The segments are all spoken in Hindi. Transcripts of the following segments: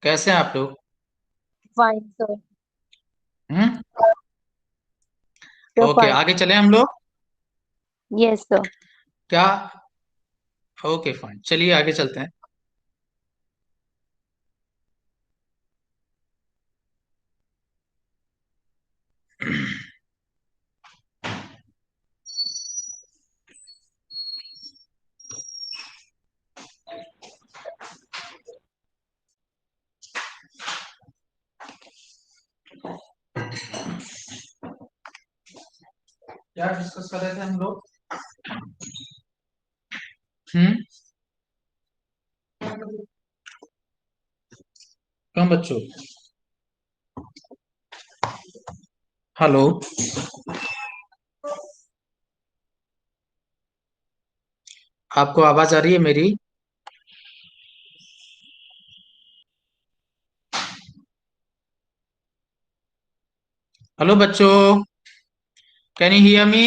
कैसे हैं आप लोग? Fine sir. हम्म। तो ओके, फाइन। आगे चले हम लोग। Yes sir. क्या? ओके फाइन, चलिए आगे चलते हैं। क्या डिस्कस कर रहे थे हम लोग? हम्म। कम बच्चों। हेलो। आपको आवाज आ रही है मेरी? हेलो बच्चों, can you hear me?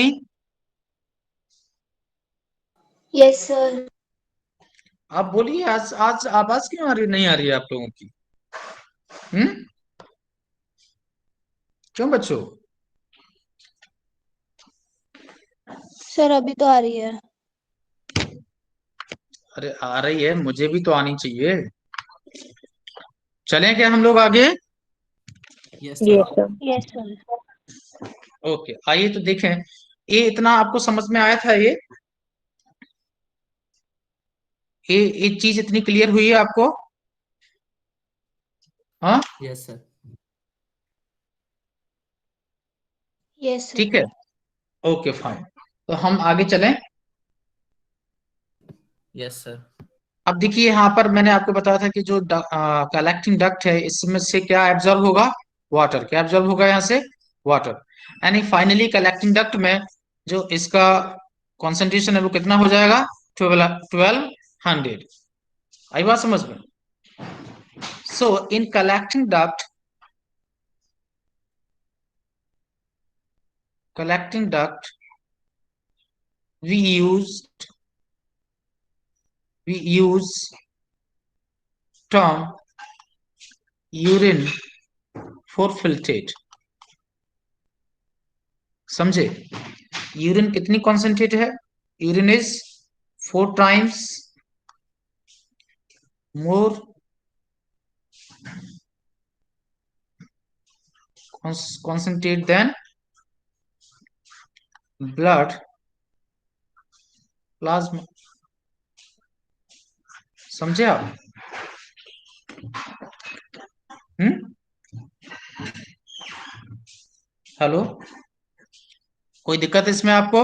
Yes sir. आप बोलिए, आज आज आवाज क्यों आ रही नहीं आ रही है आप लोगों की? हम्म। क्यों बच्चों? सर अभी तो आ रही है। अरे आ रही है, मुझे भी तो आनी चाहिए। चलें क्या हम लोग आगे? Yes sir. Yes sir. Yes sir. Okay, आइए तो देखें। ये इतना आपको समझ में आया था ये चीज इतनी क्लियर हुई है आपको? हाँ। Yes sir. Yes sir. ठीक है। Okay fine. तो हम आगे चलें। Yes sir. अब देखिए, यहाँ पर मैंने आपको बताया था कि जो कलेक्टिंग डक्ट है, इसमें से क्या एब्जॉर्ब होगा? वाटर। क्या एब्जॉर्ब होगा यहाँ से? वाटर। यानी फाइनली कलेक्टिंग डक्ट में जो इसका कॉन्सेंट्रेशन है वो कितना हो जाएगा? 1200। आई बात समझ में? So in collecting duct we use we use term urine for filtrate। समझे? यूरिन कितनी कॉन्सेंट्रेट है? Urine is 4 times more concentrate than blood plasma। समझे आप? हम्म। हेलो। कोई दिक्कत है इसमें आपको?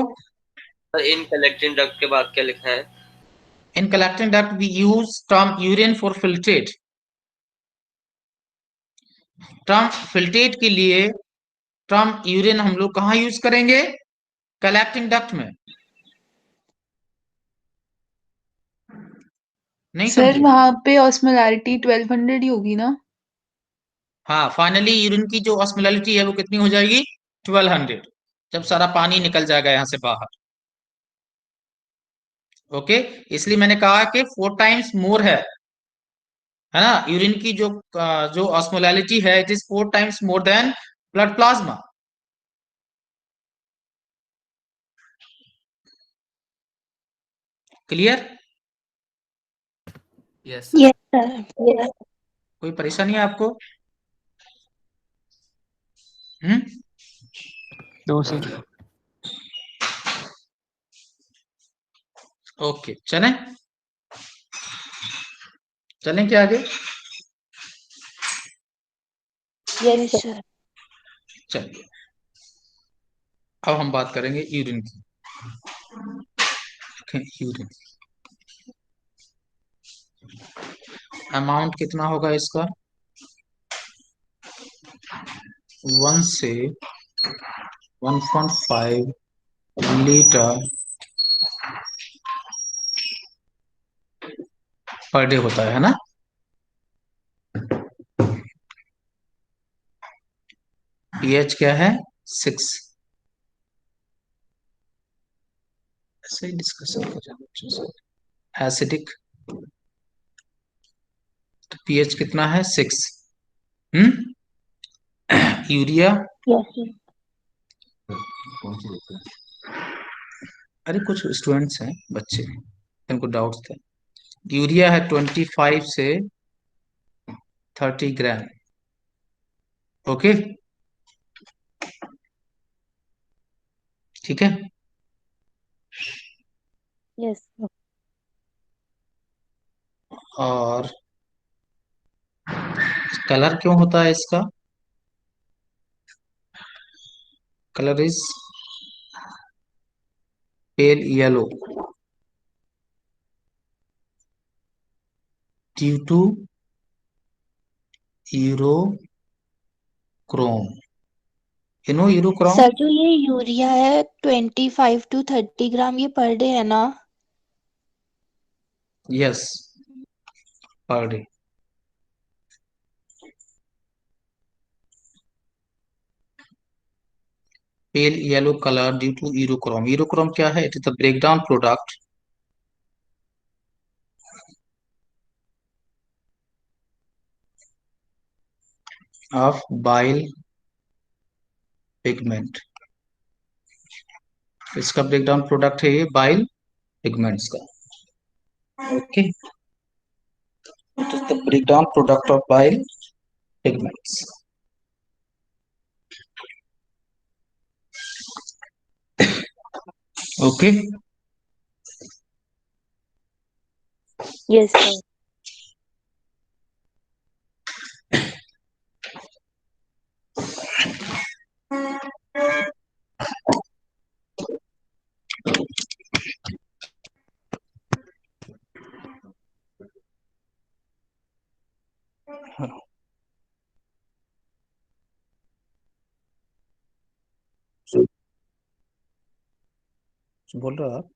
इन कलेक्टिंग डक्ट के बाद क्या लिखा है? In collecting duct we use term urine for filtrate. Term filtrate के लिए टर्म यूरिन हम लोग कहाँ यूज करेंगे? कलेक्टिंग डक्ट में। नहीं सर समझे? वहां पे ऑस्मोलैरिटी 1200 ही होगी ना। हाँ, फाइनली यूरिन की जो ऑस्मोलैरिटी है वो कितनी हो जाएगी? 1200। जब सारा पानी निकल जाएगा यहाँ से बाहर। ओके। इसलिए मैंने कहा कि 4 times मोर है ना? यूरिन की जो ऑस्मोलैरिटी है, it is 4 times more than blood plasma. Clear? Yes sir. Yes sir. कोई परेशानी है आपको? हम्म। No sir. ओके, चलें। चलें क्या आगे? Yes sir. चलिए, अब हम बात करेंगे यूरिन की। यूरिन अमाउंट कितना होगा इसका? 1 से 1.5 लीटर पर डे होता है ना? पीएच क्या है? 6। ऐसे ही डिस्कशन हो जाए बच्चों से। एसिडिक पीएच कितना है 6। Urea, Yes, sir. अरे कुछ स्टूडेंट्स हैं बच्चे उनको डाउट्स थे। यूरिया है 25 से 30 ग्राम। ओके, ठीक है। Yes, sir. और कलर क्यों होता है इसका? Colour is pale yellow due to urochrome. You know urochrome? Sir जो ये यूरिया है 25 to 30 ग्राम ये पर डे है ना? Yes, per day. Pale yellow colour due to urochrome. Urochrome क्या है? It is the breakdown product of bile pigment. इसका ब्रेकडाउन प्रोडक्ट है ये बाइल पिगमेंट्स का। Okay, it is the breakdown product of bile pigments. Okay, Yes, sir. बोल रहा आप?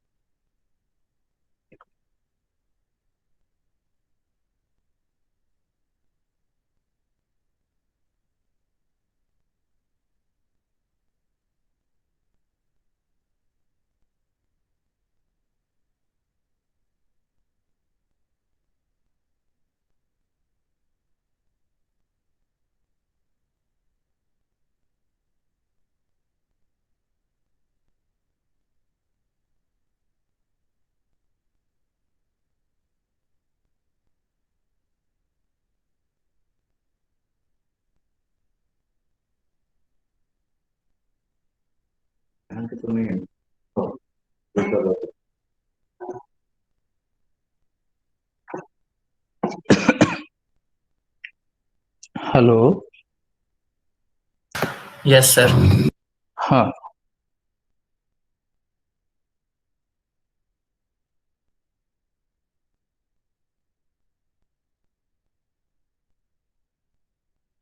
हेलो। Yes, sir. हाँ,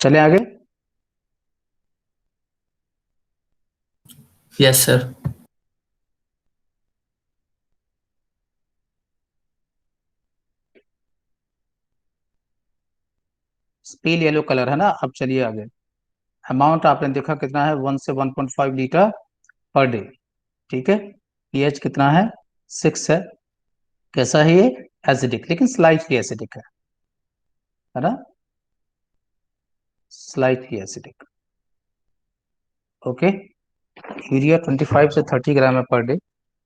चले आगे। Yes, sir. स्पील येलो कलर है ना। अब चलिए आगे। अमाउंट आपने देखा कितना है, 1 से 1.5 लीटर पर डे। ठीक है, पीएच कितना है 6 है। कैसा है ये? एसिडिक, लेकिन स्लाइटली एसिडिक है ना, स्लाइटली एसिडिक। ओके, यूरिया 25 से 30 ग्राम है per day.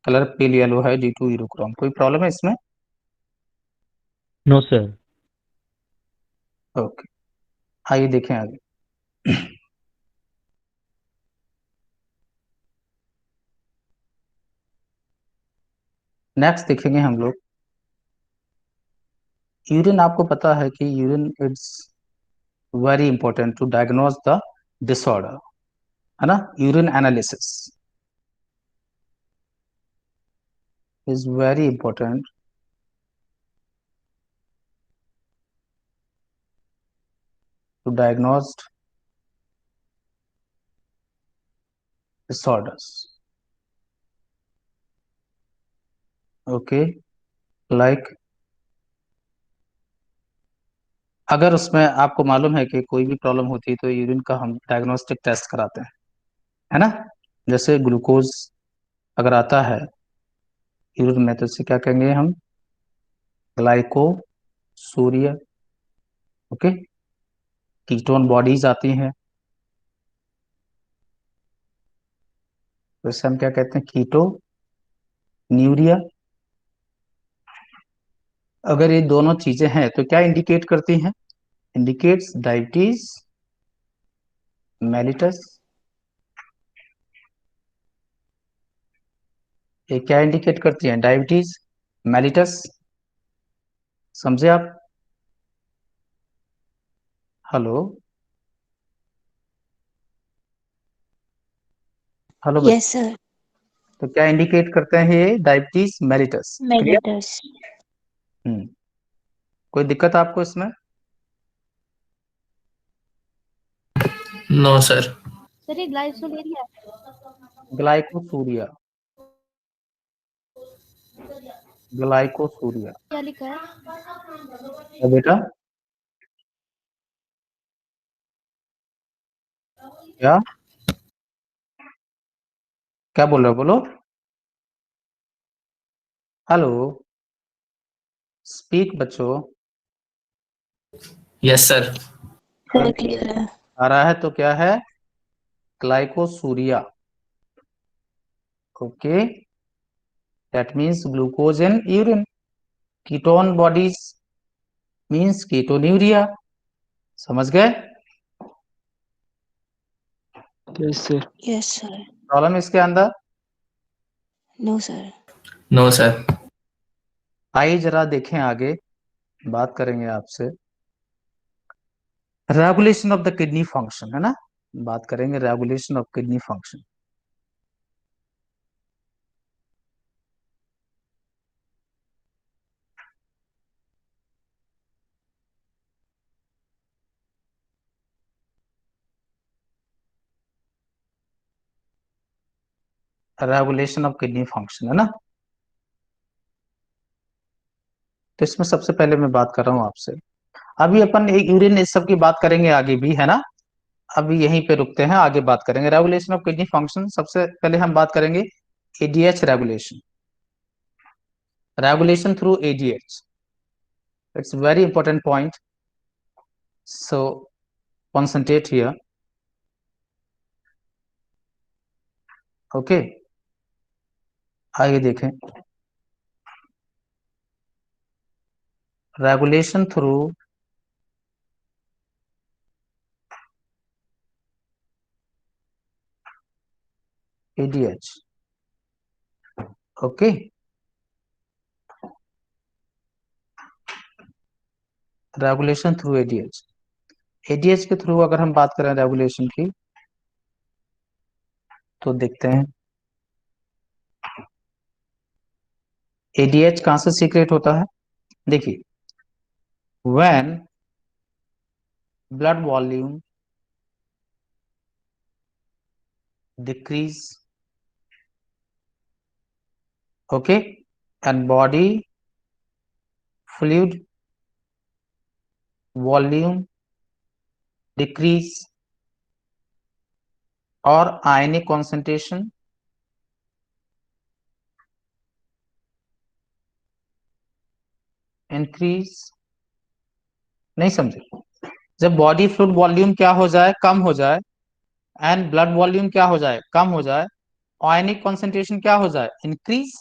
Colour pale yellow है ड्यू टू यूरोक्रोम। कोई प्रॉब्लम है इसमें? No sir. ओके, आइए देखें आगे। नेक्स्ट देखेंगे हम लोग यूरिन। आपको पता है कि urine it's very important to diagnose the disorder, है ना। Urine analysis is very important to diagnose disorders. Okay, like अगर उसमें आपको मालूम है कि कोई भी प्रॉब्लम होती है तो यूरिन का हम डायग्नोस्टिक टेस्ट कराते हैं, है ना। जैसे ग्लूकोज अगर आता है यूरिन में तो उसे क्या कहेंगे हम? ग्लाइकोसूरिया ओके, कीटोन बॉडीज आती हैं, तो इसे हम क्या कहते हैं, कीटो न्यूरिया। अगर ये दोनों चीजें हैं तो क्या इंडिकेट करती हैं, इंडिकेट्स डायबिटीज मेलिटस। ये क्या इंडिकेट करती हैं, डायबिटीज मेलिटस, समझे आप? हेलो, हेलो बच्चे, यस सर। तो क्या इंडिकेट करते हैं ये, डायबिटीज मेलिटस, क्लियर? मेलिटस। हम्म, कोई दिक्कत आपको इसमें? No sir. सर ये ग्लाइसोलेरिया ग्लाइकोसूरिया, ग्लाइकोसूरिया, क्या लिखा है? क्या बेटा, क्या क्या बोल रहे हो, बोलो, हेलो, स्पीक बच्चों। Yes sir. सर क्लियर है। आ रहा है तो क्या है, glycosuria, okay, that means glucose in urine, ketone bodies means ketonuria, समझ गए? Yes, sir. Yes sir. Problem इसके अंदर? No sir. No sir. आइए जरा देखें आगे, बात करेंगे आपसे regulation of the kidney function, है ना, बात करेंगे regulation of kidney function. Regulation of kidney function, है ना, तो इसमें सबसे पहले मैं बात कर रहा हूं आपसे, अभी अपन एक यूरिन इस सब की बात करेंगे आगे भी, है ना, अभी यहीं पे रुकते हैं, आगे बात करेंगे रेगुलेशन ऑफ किडनी फंक्शन। सबसे पहले हम बात करेंगे ADH regulation, regulation through ADH, it's very important point, so concentrate here, okay, आगे देखें, regulation through ADH, okay, regulation through ADH, ADH के थ्रू अगर हम बात करें रेगुलेशन की, तो देखते हैं एडीएच कहां से सीक्रेट होता है, देखिए, when blood volume decrease, okay, and body fluid volume decrease और आयनिक कॉन्सेंट्रेशन इंक्रीज, नहीं समझे, जब बॉडी फ्लूइड वॉल्यूम क्या हो जाए, कम हो जाए, एंड ब्लड वॉल्यूम क्या हो जाए, कम हो जाए, आयनिक कॉन्सेंट्रेशन क्या हो जाए, इंक्रीज,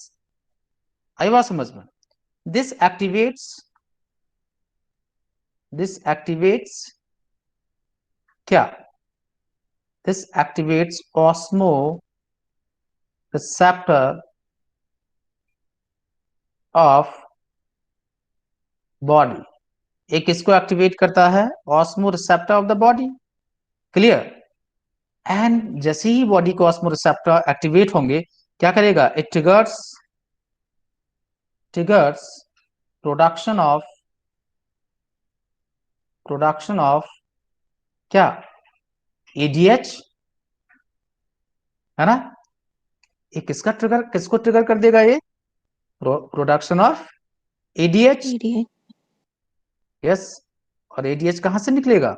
आई बात समझ में? दिस एक्टिवेट्स, दिस एक्टिवेट्स क्या, this activates osmo receptor of body, एक इसको एक्टिवेट करता है, osmo receptor of the body, clear? And जैसे ही बॉडी को ऑस्मो रिसेप्टर एक्टिवेट होंगे, क्या करेगा, it triggers, triggers production of, production of क्या, एडीएच, है ना, ये किसका ट्रिगर, किसको ट्रिगर कर देगा ये, production of ADH, ADH. Yes, और एडीएच कहां से निकलेगा,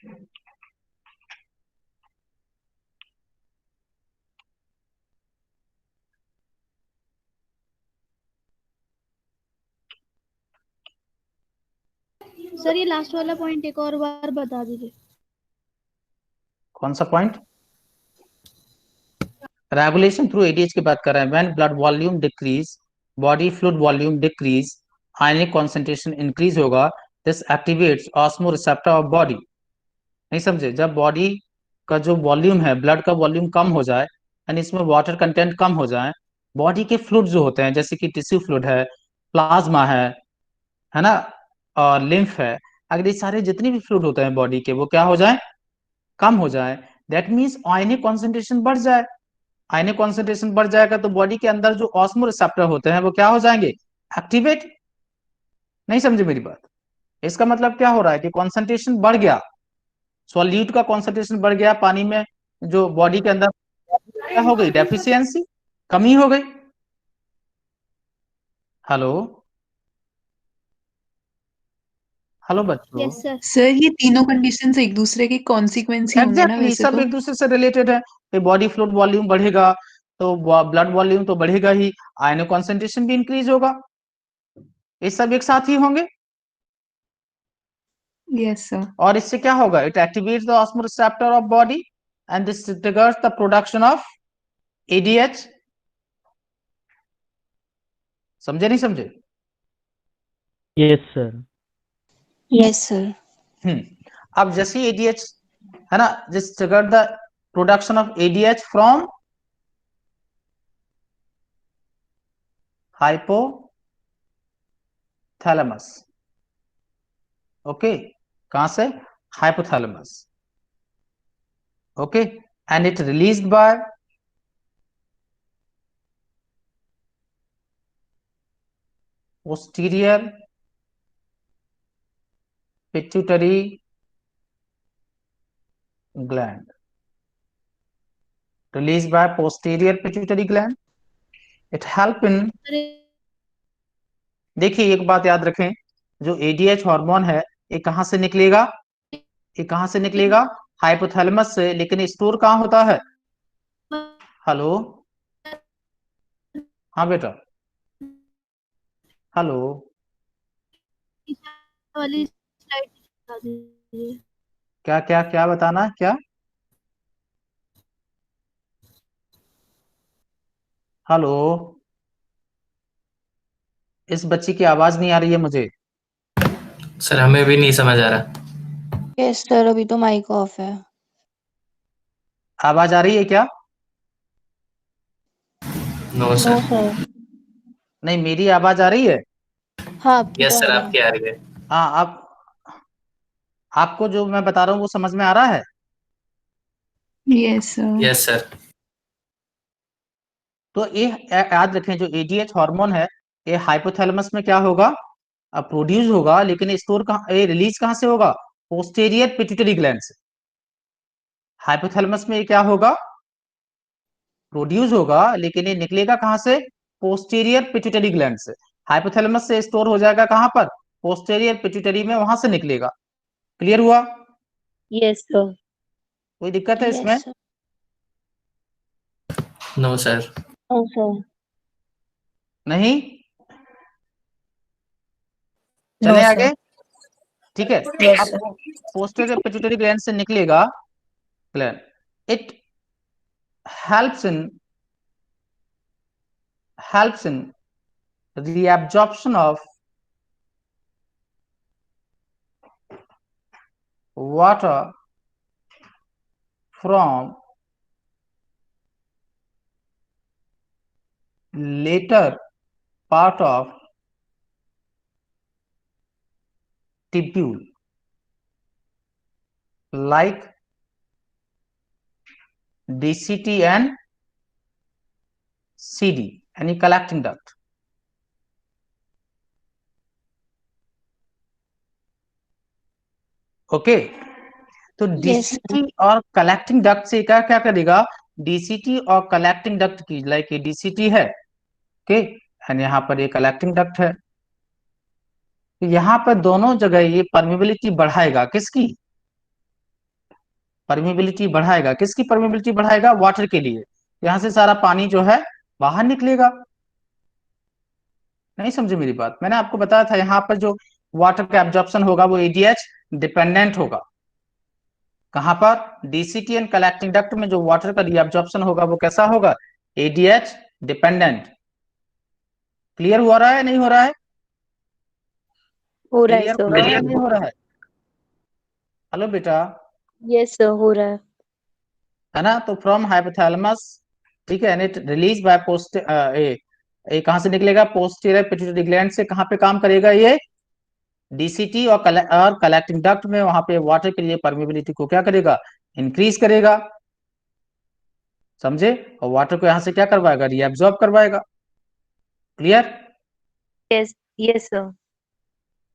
सर ये लास्ट वाला पॉइंट एक और बार बता दीजिए। कौन सा पॉइंट? रेगुलेशन थ्रू एडीएच की बात कर रहे हैं। When blood volume decrease, body fluid volume decrease, ionic concentration increase होगा, this activates osmo receptor of body. नहीं समझे? जब बॉडी का जो वॉल्यूम है, ब्लड का वॉल्यूम कम हो जाए यानी इसमें वाटर कंटेंट कम हो जाए, बॉडी के फ्लूइड जो होते हैं जैसे कि टिश्यू फ्लूइड है, प्लाज्मा है ना, और लिम्फ है, अगर ये सारे जितने भी फ्लूइड होते हैं बॉडी के वो क्या हो जाए? कम हो जाए। दैट मीन्स आयनिक कॉन्सेंट्रेशन बढ़ जाए। आयनिक कॉन्सेंट्रेशन बढ़ जाएगा तो बॉडी के अंदर जो ऑस्मो रिसेप्टर होते हैं वो क्या हो जाएंगे? एक्टिवेट। नहीं समझे मेरी बात? इसका मतलब क्या हो रहा है कि कॉन्सेंट्रेशन बढ़ गया, सॉल्यूट का कॉन्सेंट्रेशन बढ़ गया पानी में, जो बॉडी के अंदर क्या हो गई? डेफिशिएंसी, कमी हो गई। हेलो हेलो बच्चों। Yes sir. सर ये तीनों कंडीशंस एक दूसरे के कॉन्सिक्वेंस ही होंगे ना एग्जैक्टली, वैसे सब तो। एक दूसरे से रिलेटेड है। बॉडी फ्लूइड वॉल्यूम बढ़ेगा तो ब्लड वॉल्यूम तो बढ़ेगा ही, आयनिक कॉन्सेंट्रेशन भी इंक्रीज होगा, ये सब एक साथ ही होंगे। Yes sir. और इससे क्या होगा? It activates the osmo receptor of body and this triggers the production of ADH. समझे नहीं समझे? Yes sir. Yes sir. अब जैसे एडीएच है ना, this trigger the production of ADH from hypothalamus. Okay, कहां से? Hypothalamus. Okay, and it released by posterior pituitary gland, released by posterior pituitary gland. It help in, देखिए एक बात याद रखें, जो एडीएच हार्मोन है ये कहां से निकलेगा? ये कहां से निकलेगा? हाइपोथैलेमस से। लेकिन स्टोर कहां होता है? हेलो, हाँ बेटा, हेलो, वाली स्लाइड बता दीजिए। क्या क्या क्या बताना है? क्या? हेलो, इस बच्ची की आवाज नहीं आ रही है मुझे। सर हमें भी नहीं समझ आ रहा। यस सर, अभी तो माइक ऑफ है। आवाज आ रही है क्या? No no sir. सर। नहीं, मेरी आवाज आ रही है। हाँ आपकी यस तो सर, आ रही आपकी है। आ रही है। हाँ, आप, आपको जो मैं बता रहा हूँ वो समझ में आ रहा है? Yes sir. Yes sir. तो ये याद रखें, जो एडीएच हार्मोन है ये हाइपोथैलेमस में क्या होगा? प्रोड्यूस होगा, लेकिन स्टोर कहाँ, ये रिलीज कहाँ से होगा? पोस्टेरियर पिट्यूटरी ग्लैंड से। हाइपोथैलेमस में ये क्या होगा? प्रोड्यूस होगा, लेकिन ये निकलेगा कहाँ से? पोस्टेरियर पिट्यूटरी ग्लैंड से। हाइपोथैलेमस से स्टोर हो जाएगा कहाँ पर? पोस्टेरियर पिट्यूटरी में, वहां से निकलेगा। क्लियर हुआ? Yes sir. कोई दिक्कत है इसमें? Yes sir. No sir. No sir. नहीं? नो चले सर। आगे? ठीक है। यस अब सर। पोस्टेरियर पिट्यूटरी ग्लैंड से निकलेगा gland, it helps in helps in the absorption of water from later part of tubule like DCT and CD, any collecting duct. Okay, तो यस सर। डीसीटी और कलेक्टिंग डक्ट से क्या क्या करेगा? डीसीटी और कलेक्टिंग डक्ट की, लाइक ये डीसीटी है, ओके, एंड यहाँ पर ये कलेक्टिंग डक्ट है, तो यहाँ पर दोनों जगह ये परमेबिलिटी बढ़ाएगा। किसकी? परमिबिलिटी बढ़ाएगा। किसकी परमिबिलिटी बढ़ाएगा? वाटर के लिए। यहां से सारा पानी जो है बाहर निकलेगा। नहीं समझे मेरी बात? मैंने आपको बताया था यहाँ पर जो वाटर का एब्जॉर्प्शन होगा वो एडीएच डिपेंडेंट होगा। कहां पर? डीसीटी एंड कलेक्टिंग डक्ट में जो वाटर का रीअब्जॉर्प्शन होगा वो कैसा होगा? ADH dependent. क्लियर हो रहा है नहीं हो रहा है? हो रहा है क्लियर सर। हो रहा है नहीं हो रहा है? हेलो बेटा, यस सर, हो रहा है। है ना? तो फ्रॉम हाइपोथैलेमस, ठीक है, इट रिलीज बाय पोस्ट ये कहां से निकलेगा? पोस्टीरियर पिट्यूटरी ग्लैंड से। कहां पे काम करेगा ये? डीसीटी और कलेक्टिंग डक्ट में। वहां पे वाटर के लिए परमिबिलिटी को क्या करेगा? इंक्रीज करेगा। समझे? और वाटर को यहां से क्या करवाएगा? रीअब्सॉर्ब करवाएगा। क्लियर? Yes, yes sir.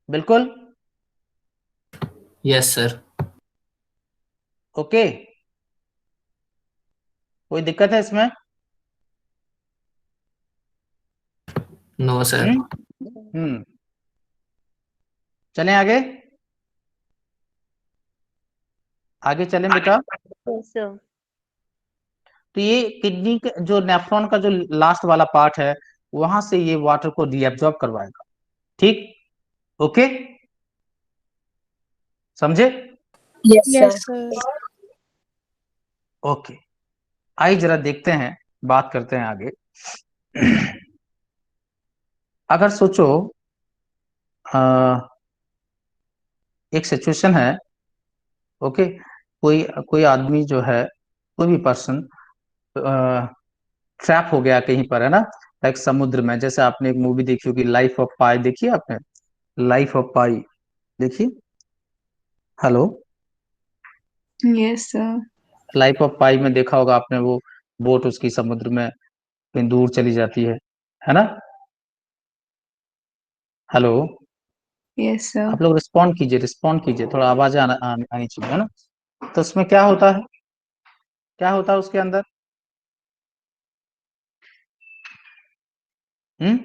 बिल्कुल यस सर। ओके। कोई दिक्कत है इसमें? No sir. हम्म चलें आगे। आगे चलें बेटा। Yes sir. तो ये किडनी जो नेफ्रॉन का जो लास्ट वाला पार्ट है वहां से ये वाटर को रीअब्सॉर्ब करवाएगा। ठीक? ओके, समझे? Yes sir. ओके, आइए जरा देखते हैं, बात करते हैं आगे। अगर सोचो एक सिचुएशन है, ओके, कोई कोई आदमी जो है, कोई भी पर्सन ट्रैप हो गया कहीं पर, है ना, लाइक समुद्र में। जैसे आपने एक मूवी देखी होगी, लाइफ ऑफ पाई, देखी है आपने? लाइफ ऑफ पाई देखी? Hello? Yes sir. Life of Pi में देखा होगा आपने, वो बोट उसकी समुद्र में कहीं दूर चली जाती है ना? हेलो? Yes sir. आप लोग रिस्पॉन्ड कीजिए, रिस्पॉन्ड कीजिए, थोड़ा आवाज आनी चाहिए, है ना? तो उसमें क्या होता है? क्या होता है उसके अंदर? हम्म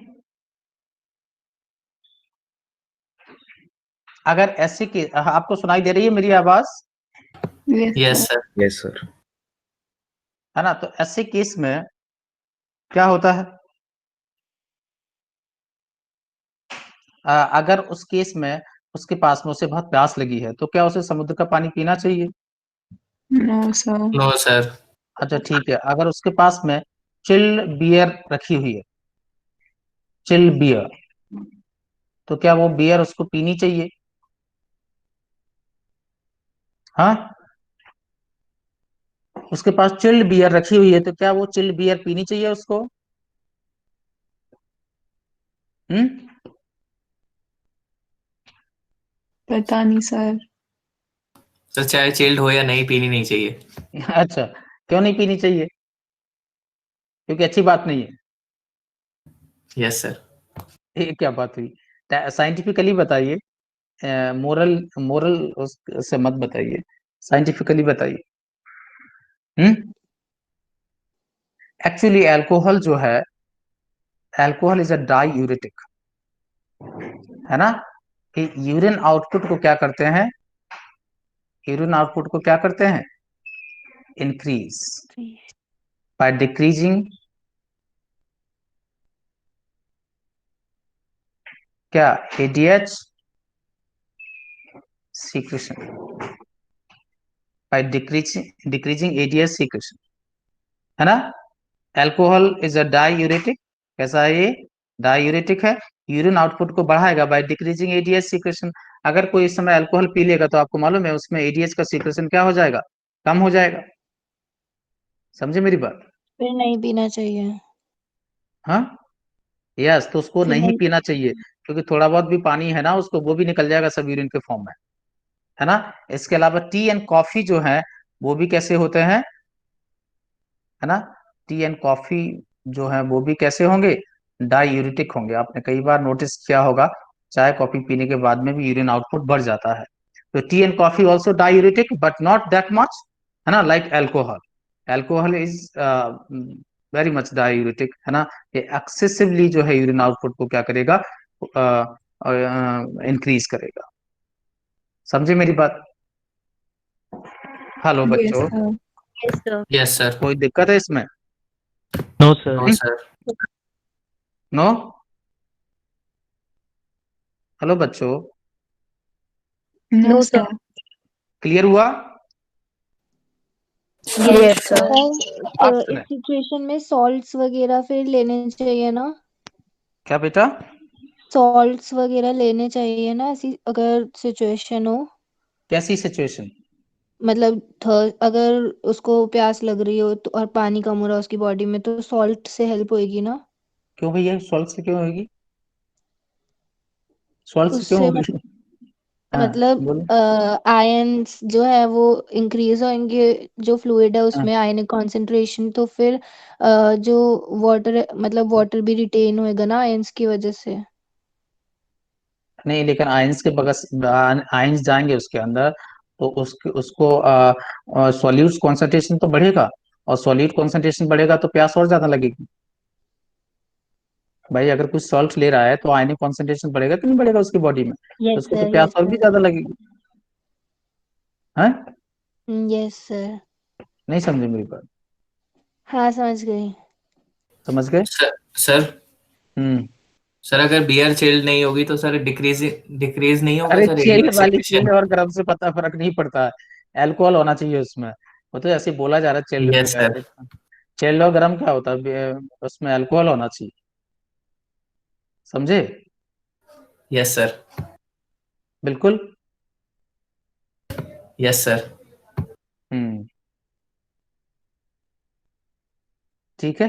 अगर ऐसे की आपको सुनाई दे रही है मेरी आवाज? Yes sir. Yes sir. है ना? तो ऐसे केस में क्या होता है? अगर उस केस में उसके पास में उसे बहुत प्यास लगी है तो क्या उसे समुद्र का पानी पीना चाहिए? No sir. No sir. अच्छा ठीक है, अगर उसके पास में चिल बियर रखी हुई है, चिल बियर, तो क्या वो बियर उसको पीनी चाहिए? हाँ, उसके पास चिल्ड बियर रखी हुई है तो क्या वो चिल्ड बियर पीनी चाहिए उसको? हम्म पता नहीं सर। तो चाहे चिल्ड हो या नहीं, पीनी नहीं चाहिए। अच्छा, क्यों नहीं पीनी चाहिए? क्योंकि अच्छी बात नहीं है? Yes sir. ये क्या बात हुई? साइंटिफिकली बताइए, मोरल मोरल से मत बताइए, साइंटिफिकली बताइए। एक्चुअली अल्कोहल जो है, अल्कोहल इज अ डाईयूरेटिक, है ना? कि यूरिन आउटपुट को क्या करते हैं? यूरिन आउटपुट को क्या करते हैं? इंक्रीज बाय डिक्रीजिंग क्या? ADH secretion, by decreasing ADH secretion, है ना? Alcohol is a diuretic. कैसा है ये? डाईयूरेटिक है। यूरिन आउटपुट को बढ़ाएगा बाय डिक्रीजिंग एडीएच सीक्रेशन। अगर कोई इस समय अल्कोहल पी लेगा तो आपको मालूम है उसमें एडीएच का सीक्रेशन क्या हो जाएगा? कम हो जाएगा। समझे मेरी बात? फिर नहीं पीना चाहिए। हाँ, यस, तो उसको फिर नहीं नहीं। पीना चाहिए क्योंकि थोड़ा बहुत भी पानी है ना उसको, वो भी निकल जाएगा सब यूरिन के फॉर्म में, है ना? इसके अलावा टी एंड कॉफी जो है वो भी कैसे होते हैं, है ना? टी एंड कॉफी जो है वो भी कैसे होंगे? डाईयूरेटिक होंगे। आपने कई बार नोटिस किया होगा, चाय कॉफी पीने के बाद में भी यूरिन आउटपुट बढ़ जाता है। तो T and coffee also diuretic but not that much, है ना? Like alcohol, alcohol is very much diuretic, है ना? ये एक्सेसिवली जो है यूरिन आउटपुट को क्या करेगा? इंक्रीज करेगा। समझे मेरी बात? हेलो Yes, बच्चों, sir. Yes, sir. Yes sir. कोई दिक्कत है इसमें? No sir. No sir. No? Hello बच्चों, No, No, sir. sir. Clear हुआ? Yes, sir. आप इस सुने सिचुएशन में सॉल्ट्स वगैरह फिर लेने चाहिए ना? क्या बेटा? सॉल्ट्स वगैरह लेने चाहिए ना, ऐसी अगर सिचुएशन हो, कैसी सिचुएशन? मतलब अगर उसको प्यास लग रही हो तो और पानी कम हो रहा है उसकी बॉडी में, तो सॉल्ट से हेल्प होएगी ना क्यों भैया, सॉल्ट से क्यों होगी? सॉल्ट से क्यों उससे? होगी? हाँ, मतलब बोलो। आयंस जो है वो इंक्रीज होंगे, जो फ्लूइड है हाँ, उसमें आयनिक कंसंट्रेशन, तो फिर जो वाटर, मतलब वाटर भी रिटेन होएगा ना आयंस की वजह से। नहीं, लेकिन आयंस के बगस आयंस जाएंगे उसके अंदर, तो उसको सॉल्यूट कॉन्सेंट्रेशन तो बढ़ेगा, और सॉल्यूट कॉन्सेंट्रेशन बढ़ेगा तो प्यास और ज्यादा लगेगी। भाई अगर कुछ सॉल्ट ले रहा है तो आयनिक कॉन्सेंट्रेशन बढ़ेगा कि नहीं बढ़ेगा उसकी बॉडी में, तो यस उसको तो सर, प्यास यस और भी सर, ज्यादा लगेगी। है? Yes sir. नहीं समझे मेरी बात? हाँ, समझ गई। समझ गए? सर सर हम्म। सर अगर बियर चिल्ड नहीं होगी तो सर डिक्रीज डिक्रीज नहीं होगा अरे सर चिल्ड रेडिएट वाली, सिक्रेशन. चिल्ड और गर्म से पता फर्क नहीं पड़ता है, अल्कोहल होना चाहिए उसमें। वो तो ऐसे ही बोला जा रहा है चिल्ड यस पिएगा, सर. चिल्ड और गर्म क्या होता है? उसमें अल्कोहल होना चाहिए, समझे? Yes sir. बिल्कुल। Yes sir. हम्म। ठीक है,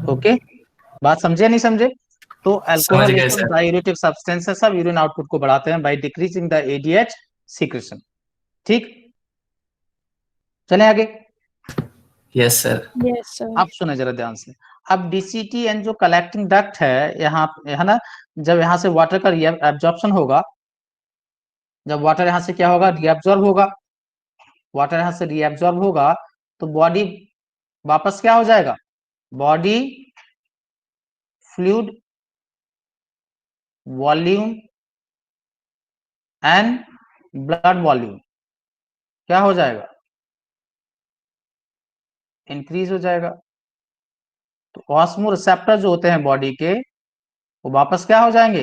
ओके। बात समझे नहीं समझे? तो समझ अल्कोहल गए सब सर. डायूरेटिक सब्सटेंस है, सब यूरिन आउटपुट को बढ़ाते हैं by decreasing the ADH secretion. ठीक, चले आगे। Yes sir. Yes sir. आप सुने जरा ध्यान से। अब डीसीटी एंड जो कलेक्टिंग डक्ट है यहाँ है ना, जब यहाँ से वाटर का एब्जॉर्प्शन होगा, जब वाटर यहाँ से क्या होगा, रीअब्जॉर्ब होगा, वाटर यहाँ से रीअब्जॉर्ब होगा, तो बॉडी वापस क्या हो जाएगा? Body fluid volume and blood volume क्या हो जाएगा? इंक्रीज हो जाएगा। तो ऑस्मो रिसेप्टर जो होते हैं बॉडी के, वो वापस क्या हो जाएंगे?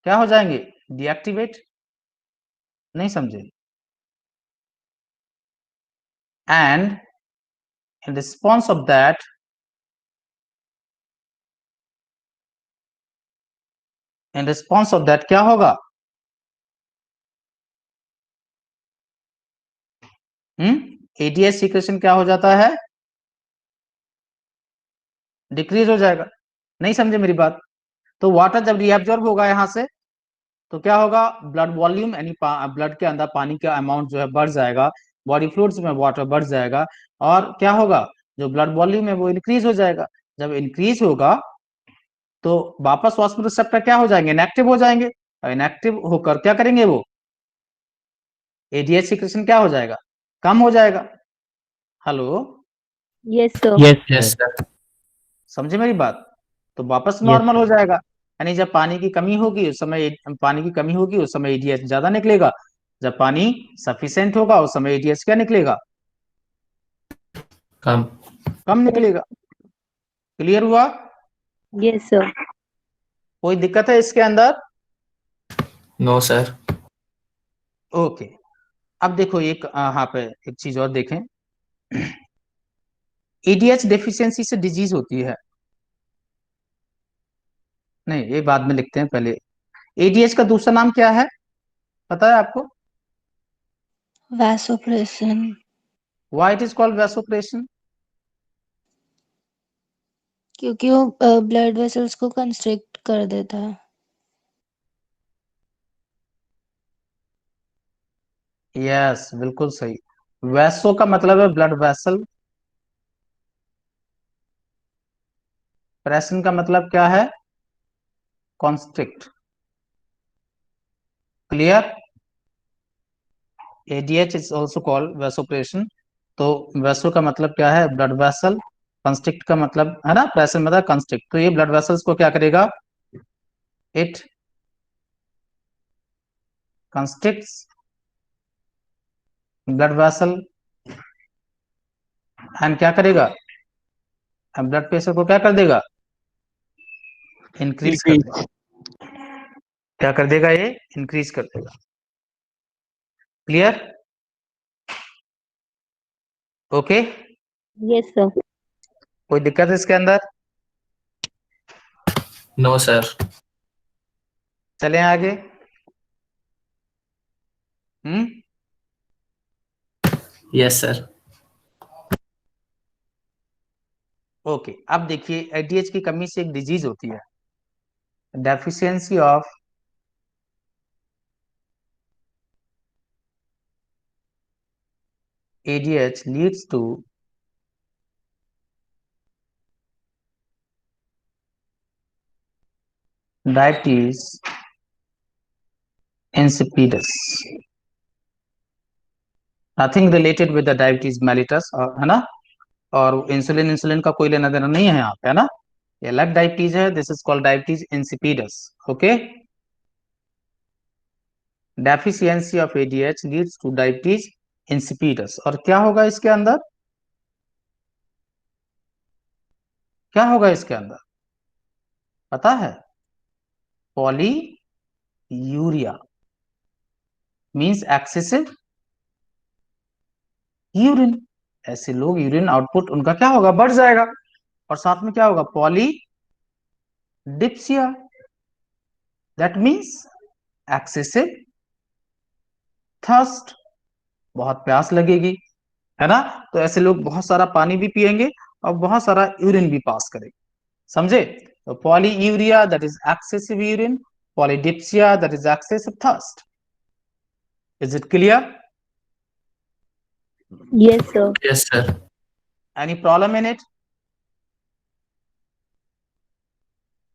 क्या हो जाएंगे? डीएक्टिवेट। नहीं समझे? And in response of that, in response of that क्या होगा? एडीएच सीक्रेशन क्या हो जाता है? डिक्रीज हो जाएगा। नहीं समझे मेरी बात? तो वाटर जब रीअब्जॉर्ब होगा यहाँ से, तो क्या होगा? ब्लड वॉल्यूम यानी ब्लड के अंदर पानी का अमाउंट जो है बढ़ जाएगा, बॉडी फ्लूइड्स में वाटर बढ़ जाएगा, और क्या होगा? जो ब्लड वॉल्यूम है वो इंक्रीज हो जाएगा। जब इंक्रीज होगा तो वापस वास्कुलर रिसेप्टर क्या हो जाएंगे? इनएक्टिव हो जाएंगे, और इनएक्टिव होकर क्या करेंगे? वो एडीएच सीक्रेशन क्या हो जाएगा? कम हो जाएगा। Hello, yes sir. Yes yes sir. Sir. समझे मेरी बात? तो वापस यस नॉर्मल हो सर. जाएगा। यानी जब पानी की कमी होगी उस समय पानी की कमी होगी उस समय एडीएच ज्यादा निकलेगा, जब पानी सफिशिएंट होगा उस समय एडीएच क्या निकलेगा? कम. कम निकलेगा। क्लियर हुआ? Yes sir. कोई दिक्कत है इसके अंदर? No sir. ओके। अब देखो एक यहाँ पे एक चीज और देखें। एडीएच डेफिशिएंसी से डिजीज होती है, नहीं ये बाद में लिखते हैं पहले। एडीएच का दूसरा नाम क्या है, पता है आपको? Vasopressin. Why it is called vasopressin? क्योंकि वो ब्लड वेसल्स को कंस्ट्रिक्ट कर देता है। यस, बिल्कुल सही। वैसो का मतलब है ब्लड वेसल, प्रेशन का मतलब क्या है? Constrict. Clear? ADH is also called vasopressin. तो वैसो का मतलब क्या है? Blood vessel. कंस्ट्रिक्ट का मतलब है ना, प्रेशन मतलब कंस्ट्रिक्ट, तो ये ब्लड वेसल्स को क्या करेगा? इट कंस्ट्रिक्ट्स ब्लड वेसल एंड क्या करेगा, ब्लड प्रेशर को क्या कर देगा, इंक्रीज कर देगा। क्या कर देगा, ये इंक्रीज कर देगा। क्लियर? Okay, yes sir. कोई दिक्कत है इसके अंदर? No sir. चलें आगे। Yes sir. ओके, अब देखिए एडीएच की कमी से एक डिजीज होती है, deficiency of ADH leads to diabetes insipidus, nothing related with the diabetes mellitus, है ना, और इंसुलिन का कोई लेना देना नहीं है यहाँ पे, है ना, ये अलग डायबिटीज है, this is called diabetes insipidus. Okay, deficiency of ADH leads two diabetes insipidus. और क्या होगा इसके अंदर, क्या होगा इसके अंदर पता है, पॉलीयूरिया मींस एक्सेसिव यूरिन। ऐसे लोग यूरिन आउटपुट उनका क्या होगा, बढ़ जाएगा, और साथ में क्या होगा, polydipsia, that means excessive thirst, बहुत प्यास लगेगी, है ना। तो ऐसे लोग बहुत सारा पानी भी पिएंगे और बहुत सारा यूरिन भी पास करेंगे, समझे। तो polyuria that is excessive urine, polydipsia that is excessive thirst. Is it clear? Yes sir. Yes sir. Any problem in it?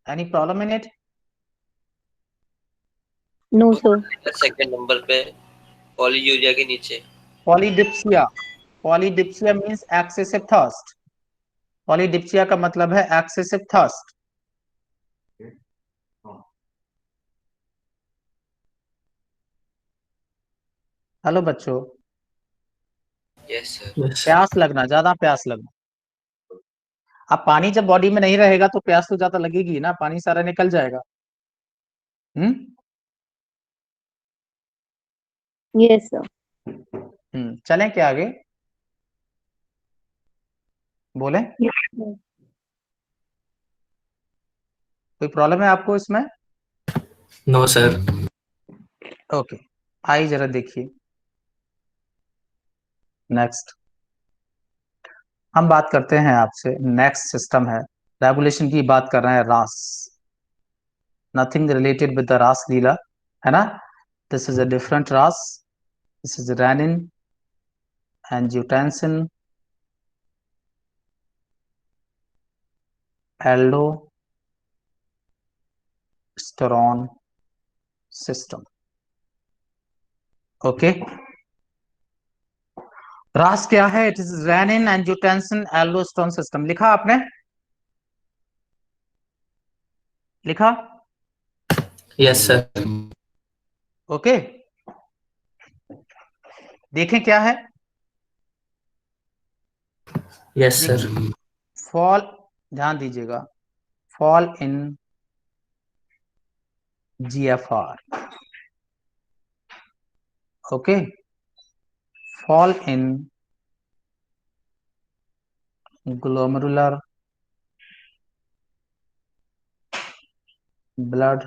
Any problem in it? No sir. Second number पे पॉलीयूरिया के नीचे polydipsia, polydipsia means excessive thirst, polydipsia का मतलब है एक्सेसिव थर्स्ट। हेलो बच्चों, यस सर। प्यास लगना, ज्यादा प्यास लगना। अब पानी जब बॉडी में नहीं रहेगा तो प्यास तो ज्यादा लगेगी ना, पानी सारा निकल जाएगा। Yes sir. चलें क्या आगे, बोले कोई प्रॉब्लम है आपको इसमें? No sir. ओके, आइए जरा देखिए नेक्स्ट। हम बात करते हैं आपसे, नेक्स्ट सिस्टम है रेगुलेशन की, बात कर रहे हैं रास, नथिंग रिलेटेड विद द रास लीला, है ना। दिस इज अ डिफरेंट रास, this is renin angiotensin aldosterone system. Okay, रास क्या है? It is renin angiotensin aldosterone system. लिखा आपने? लिखा? Yes sir. ओके, देखें क्या है। Yes sir. फॉल, ध्यान दीजिएगा, fall in GFR, okay, fall in glomerular blood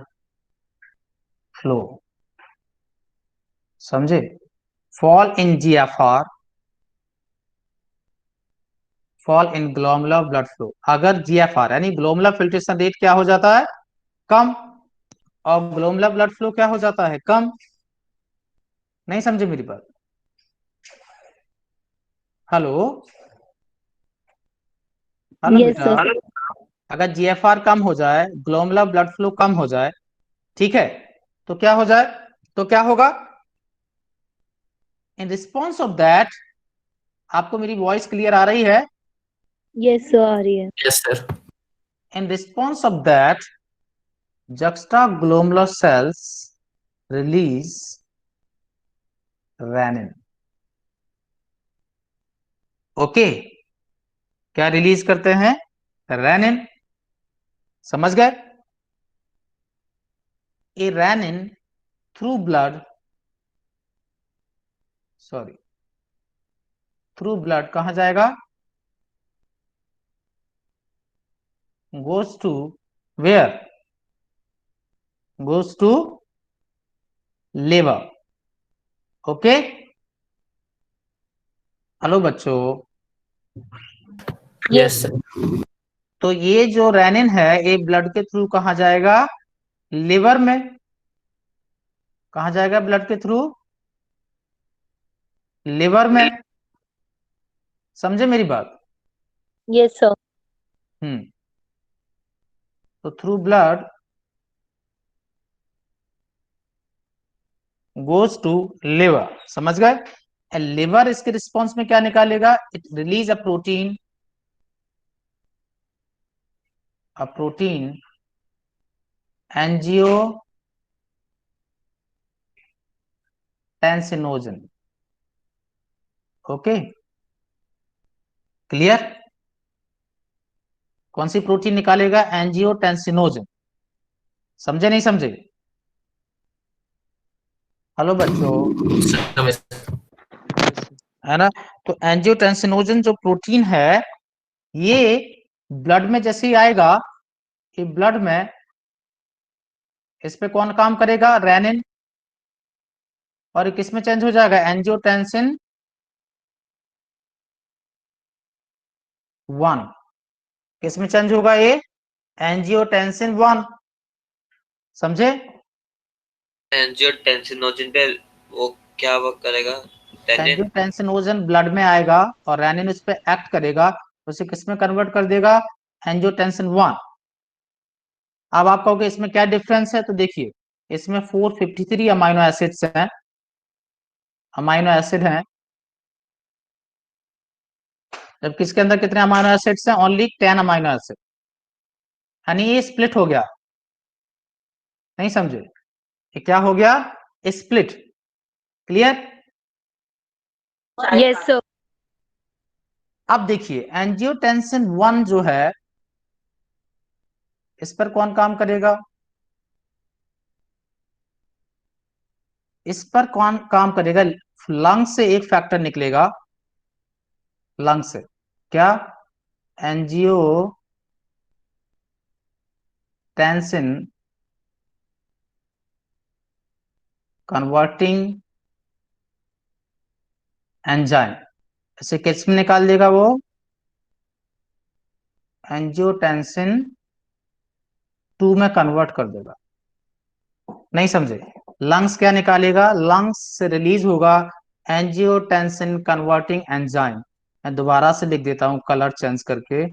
flow, समझे, fall in GFR, fall in glomerular blood flow. अगर GFR यानी ग्लोमेरुलर फिल्ट्रेशन रेट क्या हो जाता है, कम, और ग्लोमेरुलर ब्लड फ्लो क्या हो जाता है, कम। नहीं समझे मेरी बात? हेलो, हेलो यस बेटा, सर। अगर GFR कम हो जाए, ग्लोमेरुलर ब्लड फ्लो कम हो जाए, ठीक है, तो क्या हो जाए, तो क्या होगा, इन रिस्पॉन्स ऑफ दैट, आपको मेरी वॉइस क्लियर आ रही है? यस सर, आ रही है। Yes sir. In response of that, juxtaglomerular cells release renin. Okay, क्या रिलीज करते हैं? रेनिन। समझ गए? A renin through blood, sorry, through blood कहां जाएगा? Goes to where? Goes to liver. Okay, hello बच्चों। Yes sir. तो ये जो रेनिन है ये ब्लड के थ्रू कहां जाएगा? लिवर में। कहां जाएगा ब्लड के थ्रू? लिवर में। समझे मेरी बात? Yes sir. हम्म। तो through blood goes to liver. समझ गए? लिवर इसके रिस्पॉन्स में क्या निकालेगा? It release a protein angiotensinogen. Okay, clear? कौन सी प्रोटीन निकालेगा? एंजियोटेंसिनोजन। समझे नहीं समझे? हेलो बच्चों, समझ। है ना? तो एंजियोटेंसिनोजन जो प्रोटीन है ये ब्लड में जैसे ही आएगा, कि ब्लड में इस पे कौन काम करेगा? रेनिन। और ये किस में चेंज हो जाएगा? एंजियोटेंसिन 1। किस में चेंज होगा ये? एंजियोटेंसिन 1। समझे? एंजियोटेंसिनोजन पे वो क्या वर्क करेगा? टेनिन। एंजियोटेंसिनोजन ब्लड में आएगा और रेनिन उस पर एक्ट करेगा, उसे किस में कन्वर्ट कर देगा? एंजियोटेंसिन 1। अब आप कहोगे इसमें क्या डिफरेंस है? तो देखिए, इसमें 453 अमाइनो एसिड्स हैं, अमाइनो एसिड हैं, जबकि इसके अंदर कितने अमाइनो एसिड्स हैं? Only 10 amino acid. यानी ये स्प्लिट हो गया। नहीं समझे? ये क्या हो गया? स्प्लिट। क्लियर? Yes sir. अब देखिए एंजियोटेंसिन 1 जो है इस पर कौन काम करेगा? इस पर कौन काम करेगा? लंग्स से एक फैक्टर निकलेगा, लंग्स से। क्या? Angiotensin converting enzyme. इसे किस में निकाल देगा वो? एंजियोटेंसिन 2 में कन्वर्ट कर देगा। नहीं समझे? लंग्स क्या निकालेगा? लंग्स से रिलीज होगा एंजियोटेंसिन कन्वर्टिंग एंजाइम। मैं दोबारा से लिख देता हूं कलर चेंज करके।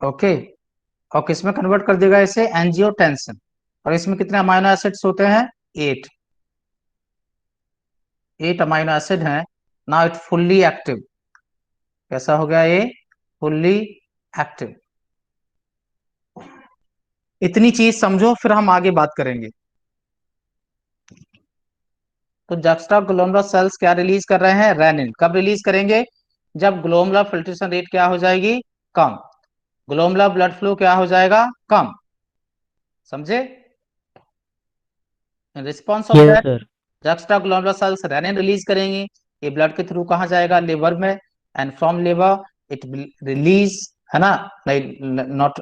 ओके, और किस में कन्वर्ट कर देगा इसे? एंजियोटेंसिन। और इसमें कितने अमाइनो एसिड्स होते हैं? 8। 8 अमाइनो एसिड हैं। Now it fully active. कैसा हो गया ये? Fully active. इतनी चीज समझो, फिर हम आगे बात करेंगे। तो जक्स्टा ग्लोमेरुलर सेल्स क्या रिलीज कर रहे हैं? रेनिन। कब रिलीज करेंगे? जब ग्लोमेरुलर फिल्ट्रेशन रेट क्या हो जाएगी? कम। ग्लोमेरुलर ब्लड फ्लो क्या हो जाएगा? कम। समझे? Response of Yes, that sir. Juxta glomerular cells renin release करेंगी। ये ब्लड के थ्रू कहां जाएगा? लिवर में। And from liver it will release, है ना, not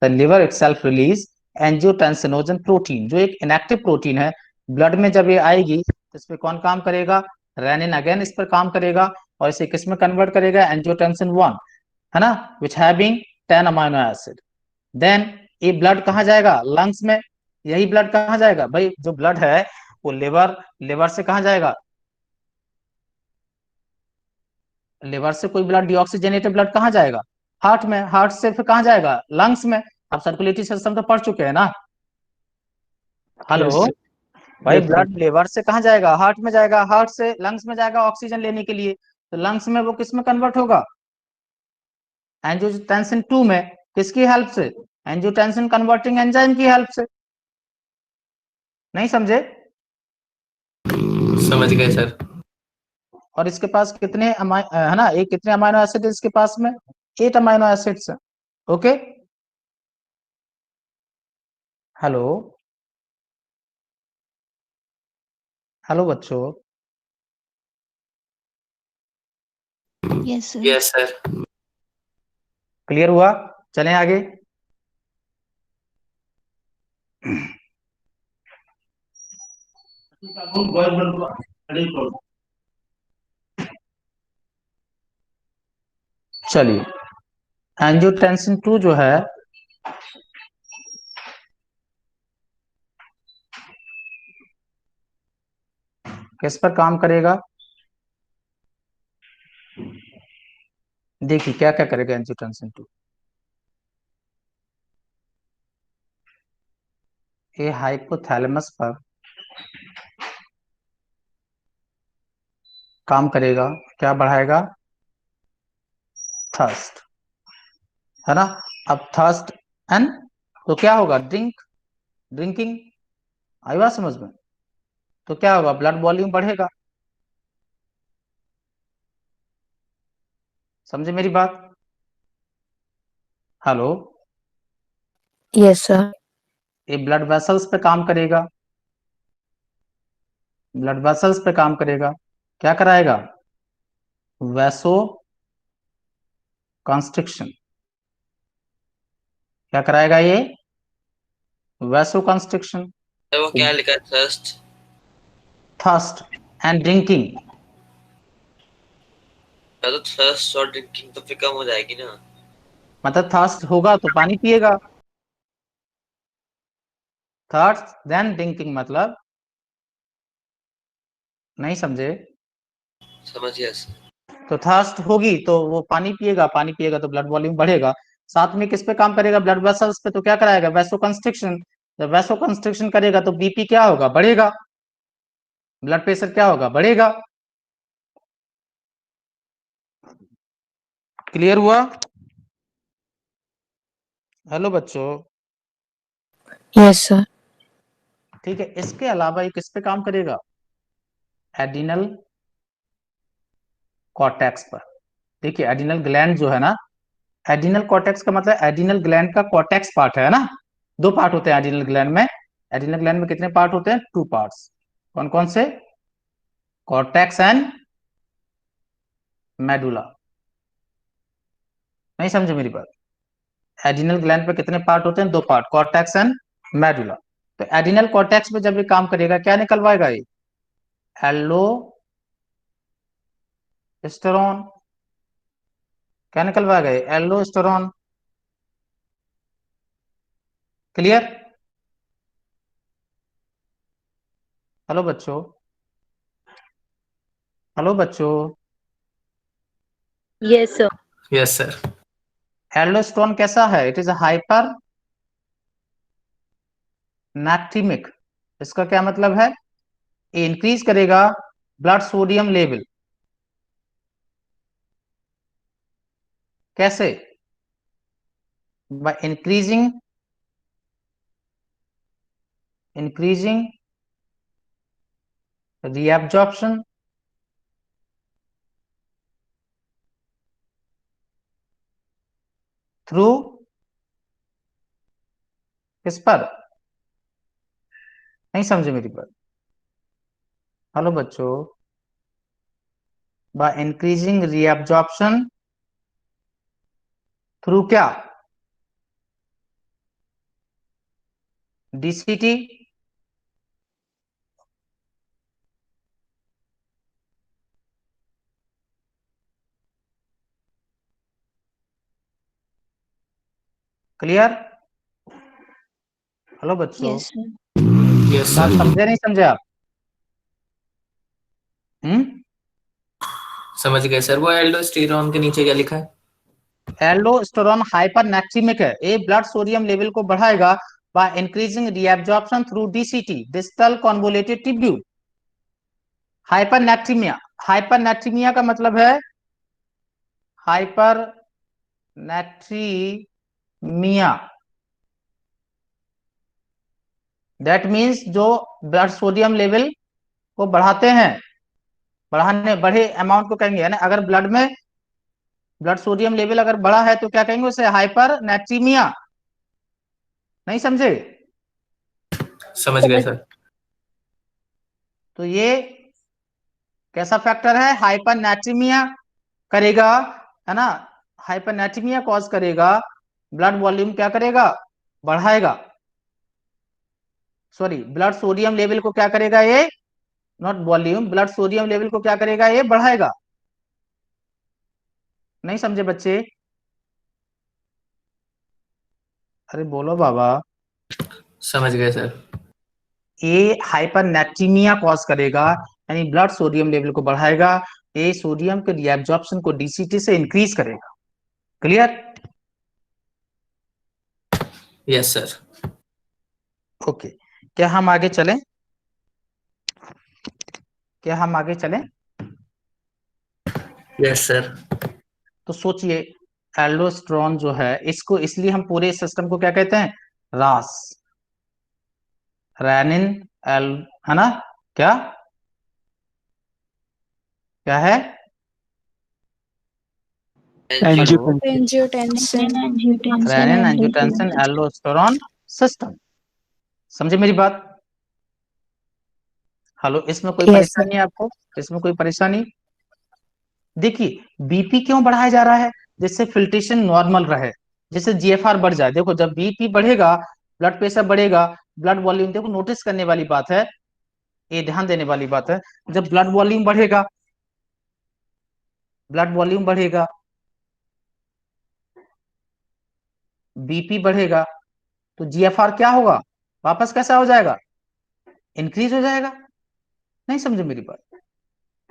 the liver itself release angiotensinogen protein, जो एक इनएक्टिव प्रोटीन है। ब्लड में जब ये आएगी तो इस पर कौन काम करेगा? रेनिन अगेन इस पर काम करेगा और इसे किस में कन्वर्ट करेगा? एंजियोटेंसिन 1, है ना, which having 10 amino acid. Then ये ब्लड कहां जाएगा? लंग्स में। यही ब्लड कहाँ जाएगा भाई? जो ब्लड है वो लिवर से कहाँ जाएगा? लिवर से कोई ब्लड डीऑक्सीजनेटेड ब्लड कहाँ जाएगा? हार्ट में। हार्ट से फिर कहाँ जाएगा? लंग्स में। आप सर्कुलेटरी सिस्टम तो पढ़ चुके हैं ना? हेलो Yes, भाई, yes, sir. ब्लड लिवर से कहाँ जाएगा? हार्ट में जाएगा। हार्ट से लंग्स में जाएगा ऑक्सीजन लेने के लिए। तो लंग्स में वो किस में कन्वर्ट होगा? एंजियोटेंसिन 2 में। किसकी हेल्प से? एंजियोटेंसिन कन्वर्टिंग एंजाइम की हेल्प से। नहीं समझे? समझ गए सर। और इसके पास कितने है ना, एक कितने अमाइनो एसिड है इसके पास में? 8 अमाइनो एसिड्स है। ओके। हेलो हेलो बच्चों, yes sir. Yes sir. Clear हुआ? चलें आगे। चलिए, एंजियोटेंसिन 2 जो है किस पर काम करेगा? देखिए क्या क्या करेगा एंजियोटेंसिन 2। ये हाइपोथैलेमस पर काम करेगा। क्या बढ़ाएगा? थर्स्ट, है ना? अब थर्स्ट एंड तो क्या होगा? ड्रिंकिंग। आई बात समझ में? तो क्या होगा? ब्लड वॉल्यूम बढ़ेगा। समझे मेरी बात? Hello, yes sir. ये ब्लड वेसल्स पे काम करेगा। ब्लड वेसल्स पे काम करेगा। क्या कराएगा? Vaso constriction. क्या कराएगा ये? Vaso constriction. सर वो क्या लिखा है, थर्स्ट? Thirst and drinking. तो थर्स्ट और ड्रिंकिंग तो फिर कम हो जाएगी ना। मतलब थर्स्ट होगा तो पानी पिएगा। थर्स्ट देन ड्रिंकिंग मतलब, नहीं समझे? समझिए सर। तो थर्स्ट होगी तो वो पानी पिएगा। पानी पिएगा तो ब्लड वॉल्यूम बढ़ेगा। साथ में किस पे काम करेगा? ब्लड वेसल्स पे। तो क्या कराएगा? Vaso constriction. जब वैसो कंस्ट्रिक्शन करेगा तो बीपी क्या होगा? बढ़ेगा। ब्लड प्रेशर क्या होगा? बढ़ेगा। क्लियर हुआ? हेलो बच्चों, यस सर। ठीक है। इसके अलावा ये किस पे काम करेगा? एडिनल कॉर्टेक्स पर। देखिए एडिनल ग्लैंड जो है ना, एडिनल कॉर्टेक्स का मतलब एडिनल ग्लैंड का कॉर्टेक्स पार्ट है ना। दो पार्ट होते हैं एडिनल ग्लैंड में। एडिनल ग्लैंड में कितने पार्ट होते हैं? 2 पार्ट्स। कौन कौन से? Cortex and medulla. नहीं समझे मेरी बात? एडिनल ग्लैंड पे कितने पार्ट होते हैं? 2 पार्ट, कॉर्टेक्स एंड मेडुला। तो एडिनल कॉर्टेक्स में जब ये काम करेगा क्या निकलवाएगा ये? एल्लोस्टेरोन। क्या निकलवाएगा ये? एल्लोस्टेरोन। क्लियर? हेलो बच्चों, हेलो बच्चों। Yes sir. Yes sir. Aldosterone कैसा है? It is hypernatremic. इसका क्या मतलब है? इंक्रीज करेगा ब्लड सोडियम लेवल। कैसे? बाय इंक्रीजिंग रीएब्जॉर्प्शन थ्रू किस पर? नहीं समझे मेरी बात? हेलो बच्चों, बाय इंक्रीजिंग रीएब्जॉर्प्शन थ्रू क्या? डीसीटी। क्लियर? हेलो बच्चों, यस सर। यस बात सर। समझे नहीं समझे आप? समझ गए सर। वो एल्डोस्टेरॉन के नीचे क्या लिखा है? एल्डोस्टेरोन हाइपरनेट्रिमिक है। ए ब्लड सोडियम लेवल को बढ़ाएगा bye increasing reabsorption through DCT, distal convoluted tubule. हाइपरनेट्रीमिया, हाइपरनेट्रीमिया का मतलब है हाइपरनेट्रीमिया, दैट मीन्स जो ब्लड सोडियम लेवल को बढ़ाते हैं, बढ़े अमाउंट को कहेंगे, यानी अगर ब्लड में ब्लड सोडियम लेवल अगर बढ़ा है तो क्या कहेंगे उसे? हाइपरनेट्रीमिया। नहीं समझे? समझ गए सर। तो ये कैसा फैक्टर है? हाइपरनेट्रीमिया करेगा, है ना, हाइपरनेट्रीमिया कॉज करेगा, ब्लड वॉल्यूम क्या करेगा? बढ़ाएगा। सॉरी, ब्लड सोडियम लेवल को क्या करेगा ये? Not volume, blood sodium level को क्या करेगा ये? बढ़ाएगा। नहीं समझे बच्चे? अरे बोलो बाबा। समझ गए सर। ये हाइपरनेट्रीमिया कॉज करेगा, यानी ब्लड सोडियम लेवल को बढ़ाएगा। ये सोडियम के रीएब्जॉर्प्शन को डीसीटी से इंक्रीज करेगा। क्लियर? Yes sir. ओके, क्या हम आगे चलें? क्या हम आगे चलें? Yes sir. तो सोचिए, एल्डोस्टेरोन जो है, इसको इसलिए हम पूरे सिस्टम को क्या कहते हैं? रास, रेनिन, एल, है ना? क्या क्या है? Hello, angiotensin. Renin angiotensin aldosterone system. समझे मेरी बात? हेलो, इसमें कोई Yes, sir. परेशानी है आपको? इसमें कोई परेशानी? देखिए, बीपी क्यों बढ़ाया जा रहा है? जिससे फिल्ट्रेशन नॉर्मल रहे, जिससे जीएफआर बढ़ जाए। देखो, जब बीपी बढ़ेगा, ब्लड प्रेशर बढ़ेगा, ब्लड वॉल्यूम, देखो नोटिस करने वाली बात है, ये ध्यान देने वाली बात है। जब ब्लड वॉल्यूम बढ़ेगा, ब्लड वॉल्यूम बढ़ेगा, बीपी बढ़ेगा, तो जीएफआर क्या होगा? वापस कैसा हो जाएगा? इंक्रीज हो जाएगा। नहीं समझे मेरी बात?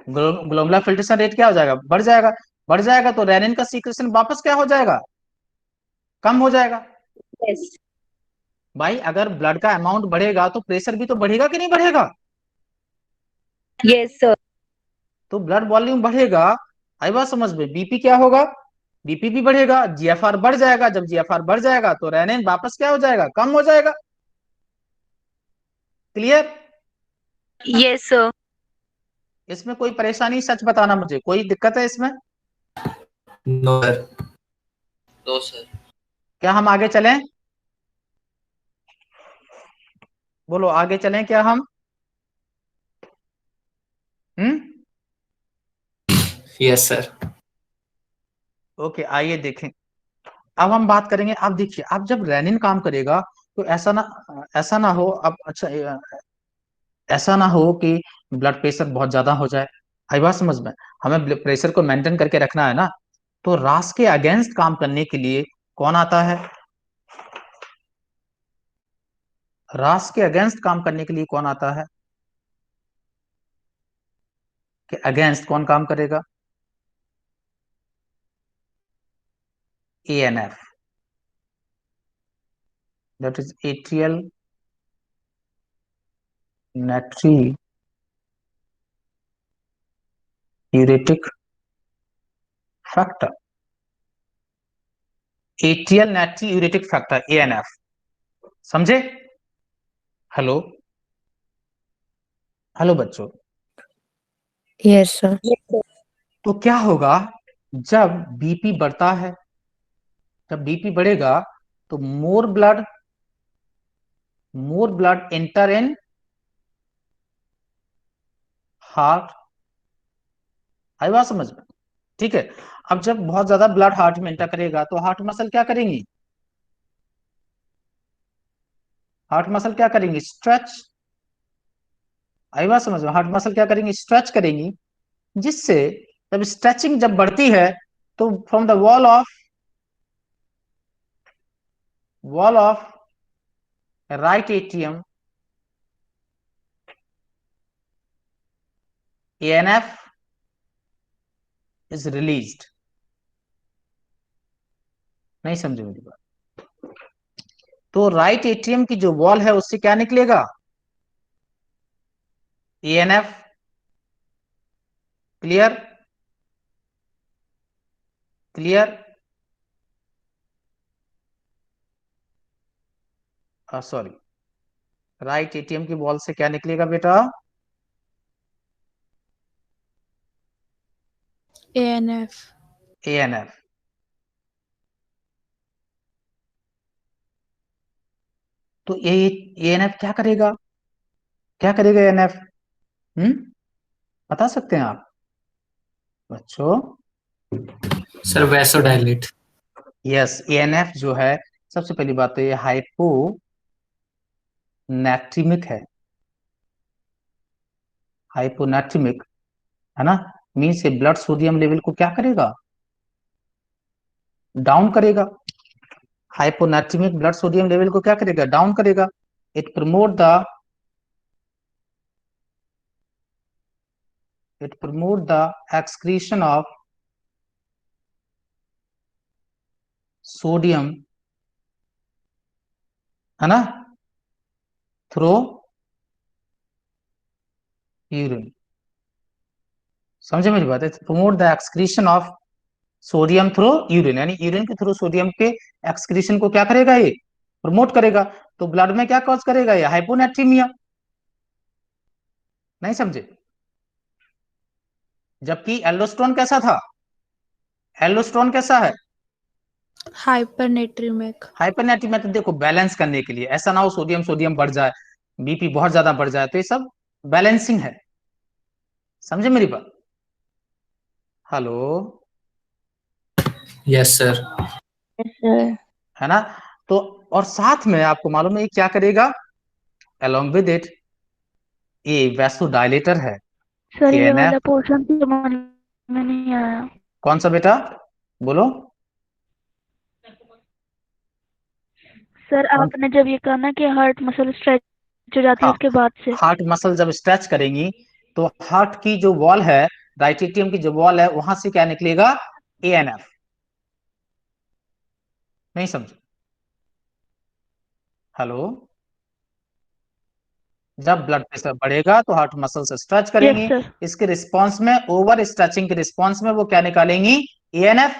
ग्लोमेरुलर फिल्ट्रेशन रेट क्या हो जाएगा? बढ़ जाएगा। बढ़ जाएगा तो रेनिन का सीक्रेशन वापस क्या हो जाएगा? कम हो जाएगा। यस। भाई, अगर ब्लड का अमाउंट बढ़ेगा तो प्रेशर भी तो बढ़ेगा कि नहीं बढ़ेगा? Yes sir. तो ब्लड वॉल्यूम बढ़ेगा, आई बात समझ में? बीपी क्या होगा? बीपी भी बढ़ेगा, जीएफआर बढ़ जाएगा। जब जीएफआर बढ़ जाएगा तो रेनिन वापस क्या हो जाएगा? कम हो जाएगा। क्लियर? Yes sir. इसमें कोई परेशानी? सच बताना मुझे, कोई दिक्कत है इसमें? No sir. No sir. क्या हम आगे चलें? बोलो, आगे चलें क्या हम? Yes sir. ओके, आइए देखें। अब हम बात करेंगे। अब देखिए, अब जब रेनिन काम करेगा तो ऐसा ना हो, अब अच्छा, ऐसा ना हो कि ब्लड प्रेशर बहुत ज्यादा हो जाए। आई बात समझ में? हमें ब्लड प्रेशर को मेंटेन करके रखना है ना। तो रास के अगेंस्ट काम करने के लिए कौन आता है? रास के अगेंस्ट काम करने के लिए कौन आता है? कि अगेंस्ट कौन काम करेगा? ANF, that is atrial natriuretic factor. Atrial natriuretic factor, ANF. समझे? हेलो, हेलो बच्चों। Yes, sir. तो क्या होगा जब बीपी बढ़ता है? जब बीपी बढ़ेगा तो मोर ब्लड एंटर इन हार्ट। आई बात समझ में? ठीक है। अब जब बहुत ज्यादा ब्लड हार्ट में एंटर करेगा तो हार्ट मसल क्या करेंगी? हार्ट मसल क्या करेंगी? स्ट्रेच। आई बात समझ में? हार्ट मसल क्या करेंगी? स्ट्रेच करेंगी। जिससे जब स्ट्रेचिंग जब बढ़ती है तो from the wall of right atrium ANF is released. नहीं समझे मेरी बात? तो राइट एट्रियम की जो वॉल है उससे क्या निकलेगा? ANF। Clear? Clear? Sorry, right atrium की वॉल से क्या निकलेगा बेटा? ANF। ANF। तो ये ANF क्या करेगा? क्या करेगा ANF? बता सकते हैं आप बच्चों? Sir vaso dilate. Yes, ANF जो है, सबसे पहली बात तो ये हाइपो नैट्रिमिक है। हाइपोनैट्रिमिक है ना, मीन्स ये ब्लड सोडियम लेवल को क्या करेगा? डाउन करेगा। हाइपोनैट्रिमिक ब्लड सोडियम लेवल को क्या करेगा? डाउन करेगा। It promote the excretion of sodium, है ना, थ्रू यूरिन। समझे मेरी बात है? Promote the excretion of sodium through urine, यानी यूरिन के थ्रू सोडियम के एक्सक्रीशन को क्या करेगा? ये प्रमोट करेगा। तो ब्लड में क्या कॉज करेगा? ये हाइपोनैट्रीमिया। नहीं समझे? जबकि एल्डोस्टेरोन कैसा था? एल्डोस्टेरोन कैसा है? हाइपरनेट्रिमिक। हाइपरनेट्रीमिया तो देखो बैलेंस करने के लिए, ऐसा ना हो सोडियम सोडियम बढ़ जाए, BP बहुत ज्यादा बढ़ जाए, तो ये सब बैलेंसिंग है। समझे मेरी बात? हेलो? Yes sir. है ना? तो और साथ में आपको मालूम है ये क्या करेगा? अलोंग विद इट ये वैसोडाइलेटर है। सर ये ANF। वाला पोर्शन समझ में नहीं आया। कौन सा बेटा? बोलो। सर आपने जब ये कहा ना कि हार्ट मसल स्ट्रेच हो जाती है हाँ, उसके बाद से। हार्ट मसल जब स्ट्रेच करेंगी तो हार्ट की जो वॉल है, राइट एट्रियम की जो वॉल है, वहां से क्या निकलेगा? ANF। नहीं समझे? हेलो? जब ब्लड प्रेशर बढ़ेगा तो हार्ट मसल से स्ट्रेच यस करेंगी, सर। इसके रिस्पांस में, ओवर स्ट्रेचिंग के रिस्पांस में वो क्या निकालेंगी? ANF।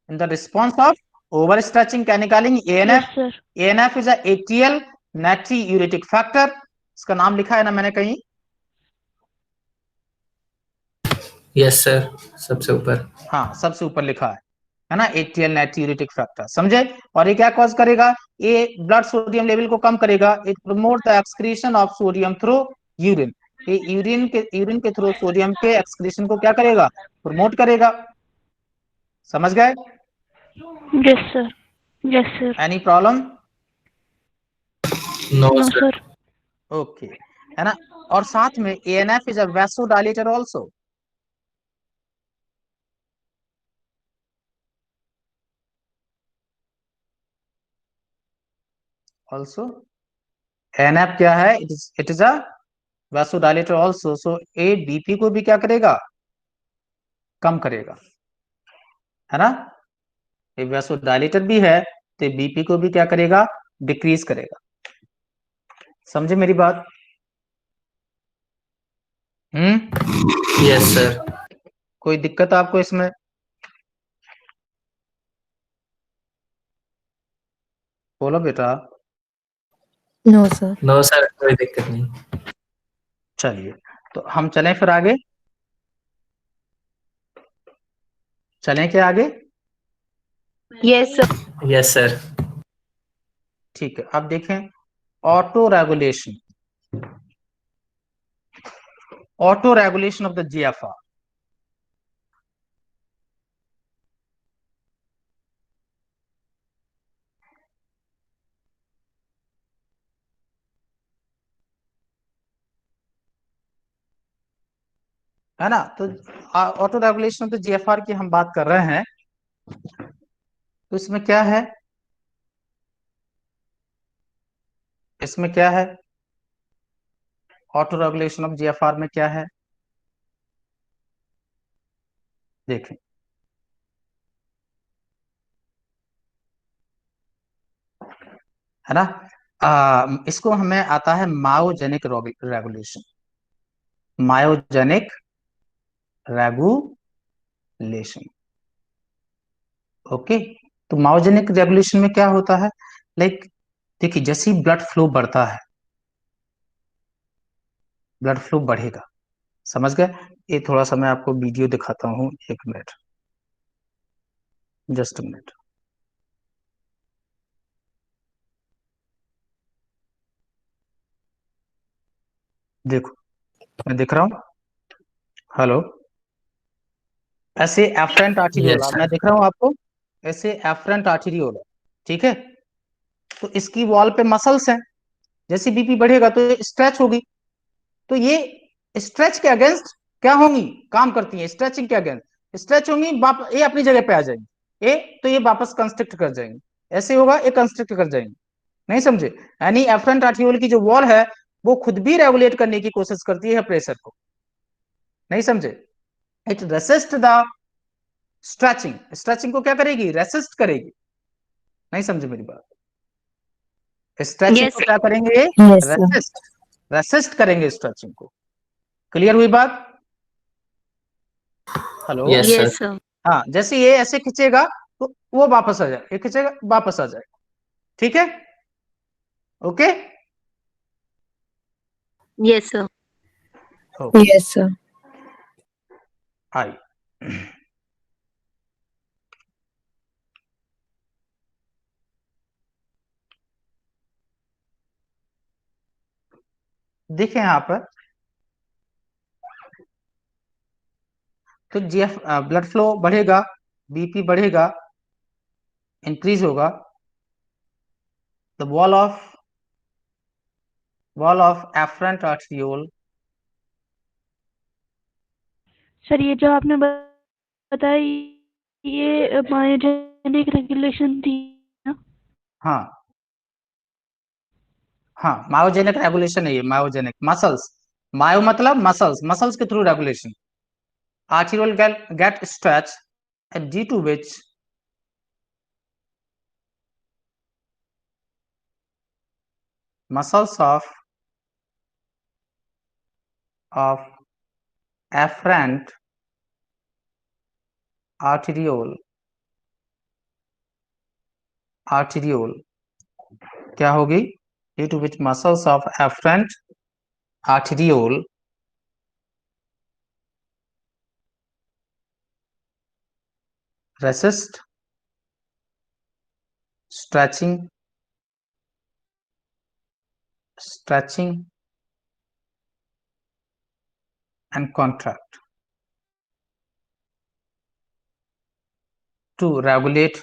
In the response of over stretching क्या निकालेंगी? ANF। Yes sir. ANF is ATL natriuretic factor. इसका नाम लिखा है ना मैंने कहीं? यस सर, सबसे ऊपर। हाँ, सबसे ऊपर लिखा है ना, ATL नाइट्रियूरेटिक फैक्टर। समझे? और ये क्या कॉज करेगा? ये ब्लड सोडियम लेवल को कम करेगा। It promote the excretion of sodium through urine. ये यूरिन के थ्रू सोडियम के एक्सक्रीशन को क्या करेगा? प्रमोट करेगा। समझ गए? Yes sir. Yes sir. Any problem? No no sir. Sir. Okay, है ना? और साथ में ANF is a vasodilator also. also ANF क्या है? It is a vasodilator also. So a BP को भी क्या करेगा? कम करेगा, है ना? ये वैसोडाइलेटर भी है तो BP को भी क्या करेगा? डिक्रीज करेगा। समझे मेरी बात? Yes sir. कोई दिक्कत आपको इसमें? बोलो बेटा। No, sir. नो सर, कोई दिक्कत नहीं। चलिए, तो हम चलें फिर आगे। चलें क्या आगे? Yes sir. Yes sir. ठीक है, अब देखें auto regulation. Auto regulation of the GFR। है ना? तो auto regulation of the GFR की हम बात कर रहे हैं। तो इसमें क्या है? इसमें क्या है, ऑटो रेगुलेशन ऑफ जीएफआर में क्या है, देखें। है ना, इसको हमें आता है myogenic regulation, myogenic regulation. Okay, तो मायोजेनिक रेगुलेशन में क्या होता है, लाइक देखिए जैसे ही ब्लड फ्लो बढ़ता है, ब्लड फ्लो बढ़ेगा, समझ गए। ये थोड़ा सा मैं आपको वीडियो दिखाता हूँ, 1 मिनट, जस्ट मिनट। देखो मैं दिख रहा हूँ, हेलो, ऐसे एफरेंट आर्टीरियोला यस मैं सर। दिख रहा हूँ आपको, ऐसे एफरेंट आर्टीरियोला, ठीक है। तो इसकी वॉल पे मसल्स हैं, जैसे बीपी बढ़ेगा तो ये स्ट्रेच होगी, तो ये स्ट्रेच के अगेंस्ट क्या होंगी, काम करती है, स्ट्रेचिंग के अगेंस्ट स्ट्रेच होंगी, ये अपनी जगह पे आ जाएंगी, तो ये वापस कंस्ट्रिक्ट कर जाएंगे, ऐसे होगा, ये कंस्ट्रिक्ट कर जाएंगे, नहीं समझे। यानी एफरेंट आर्टियोल की जो वॉल है वो खुद भी रेगुलेट करने की कोशिश करती है प्रेशर को, नहीं समझे। It resist the stretching, stretching को क्या करेगी, रेसिस्ट करेगी, नहीं समझे मेरी बात। स्ट्रेचिंग को क्या करेंगे, ये Yes, sir. रेसिस्ट, रेसिस्ट करेंगे स्ट्रेचिंग को। क्लियर हुई बात, हेलो। Yes sir. हाँ, जैसे ये ऐसे खींचेगा तो वो वापस आ जाए, ये खींचेगा वापस आ जाए, ठीक है, okay. Yes sir. Yes, sir. आई देखें यहाँ पर, तो जीएफ ब्लड फ्लो बढ़ेगा, बीपी बढ़ेगा, इंक्रीज होगा, the wall of efferent arteriole, sir ये जो आपने बताया ये मायोजेनिक रेगुलेशन थी ना? हाँ हाँ, मायोजेनिक रेगुलेशन है ये, मायोजेनिक मसल्स, मायो मतलब मसल्स, मसल्स के through regulation, arteriole get stretch and due to which muscles of afferent arteriole क्या होगी, due to which muscles of afferent arteriole resist stretching and contract to regulate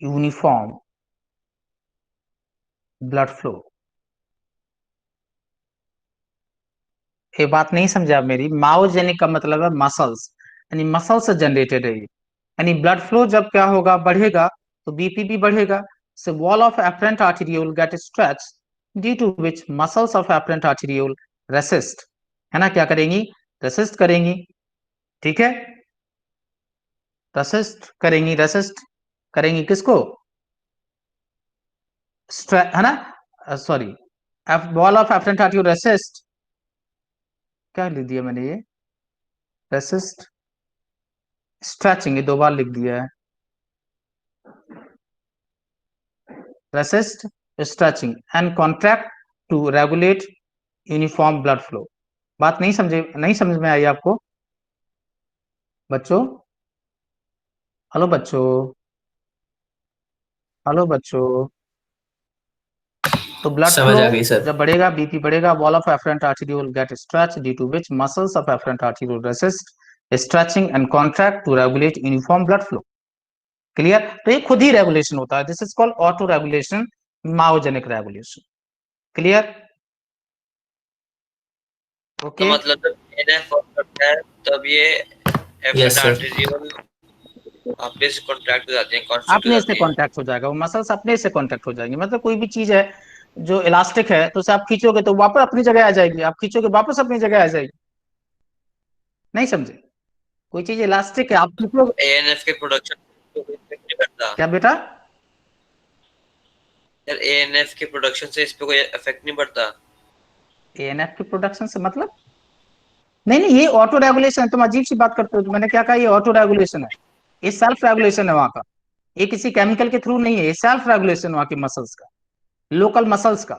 uniform blood flow। ये बात नहीं समझे आप मेरी, मायोजेनिक का मतलब है मसल्स, यानी मसल से जनरेटेड है, यानी ब्लड फ्लो जब क्या होगा, बढ़ेगा, तो बीपी भी बढ़ेगा, so wall of afferent arteriole get stretched due to which muscles of afferent arteriole resist, है ना, क्या करेंगी, रेसिस्ट करेंगी, ठीक है, रेसिस्ट करेंगी किसको, है ना, sorry, wall of efferent arteriole resist, क्या लिख दिया मैंने, ये रेसिस्ट स्ट्रेचिंग, ये 2 बार लिख दिया है, resist stretching and contract to regulate uniform blood flow। बात नहीं समझे, नहीं समझ में आई आपको बच्चों, हेलो बच्चों, हेलो बच्चों। तो ब्लड समझ फ्लो आ गई सर। जब बढ़ेगा, बीपी बढ़ेगा, wall of efferent arteriole get stretch due to which muscles of efferent arteriole resist stretching and contract to regulate uniform blood flow. Clear, तो ये खुद ही रेगुलेशन होता है, this is called auto regulation, myogenic regulation. Clear, okay. तो मतलब जब NF फॉर्म करता है तब ये यस एफरेंट सर। आर्टेरियोल अपने से कॉन्ट्रैक्ट हो जाते हैं, कॉन्स्ट्रिक्ट हो अपने से जाते हैं। कांटेक्ट हो जाएगा, वो मसल्स अपने से कांटेक्ट हो जाएंगे। मतलब कोई भी चीज है जो इलास्टिक है तो उसे आप खींचोगे तो वापस अपनी जगह आ जाएगी, आप खींचोगे वापस अपनी जगह आ जाएगी। नहीं समझे? कोई चीज इलास्टिक है, आप खींचोगे। एएनएफ के प्रोडक्शन इफेक्ट नहीं पड़ता क्या बेटा? यार, एएनएफ के प्रोडक्शन से इस पे कोई इफेक्ट नहीं पड़ता। एएनएफ के प्रोडक्शन से मतलब? नहीं नहीं, ये ऑटो रेगुलेशन है। तुम अजीब सी बात करते हो। तो मैंने क्या कहा, ये ऑटो रेगुलेशन है, ये सेल्फ रेगुलेशन है वहां का। ये किसी केमिकल के थ्रू नहीं है, ये सेल्फ रेगुलेशन वहां की मसल्स का, लोकल मसल्स का।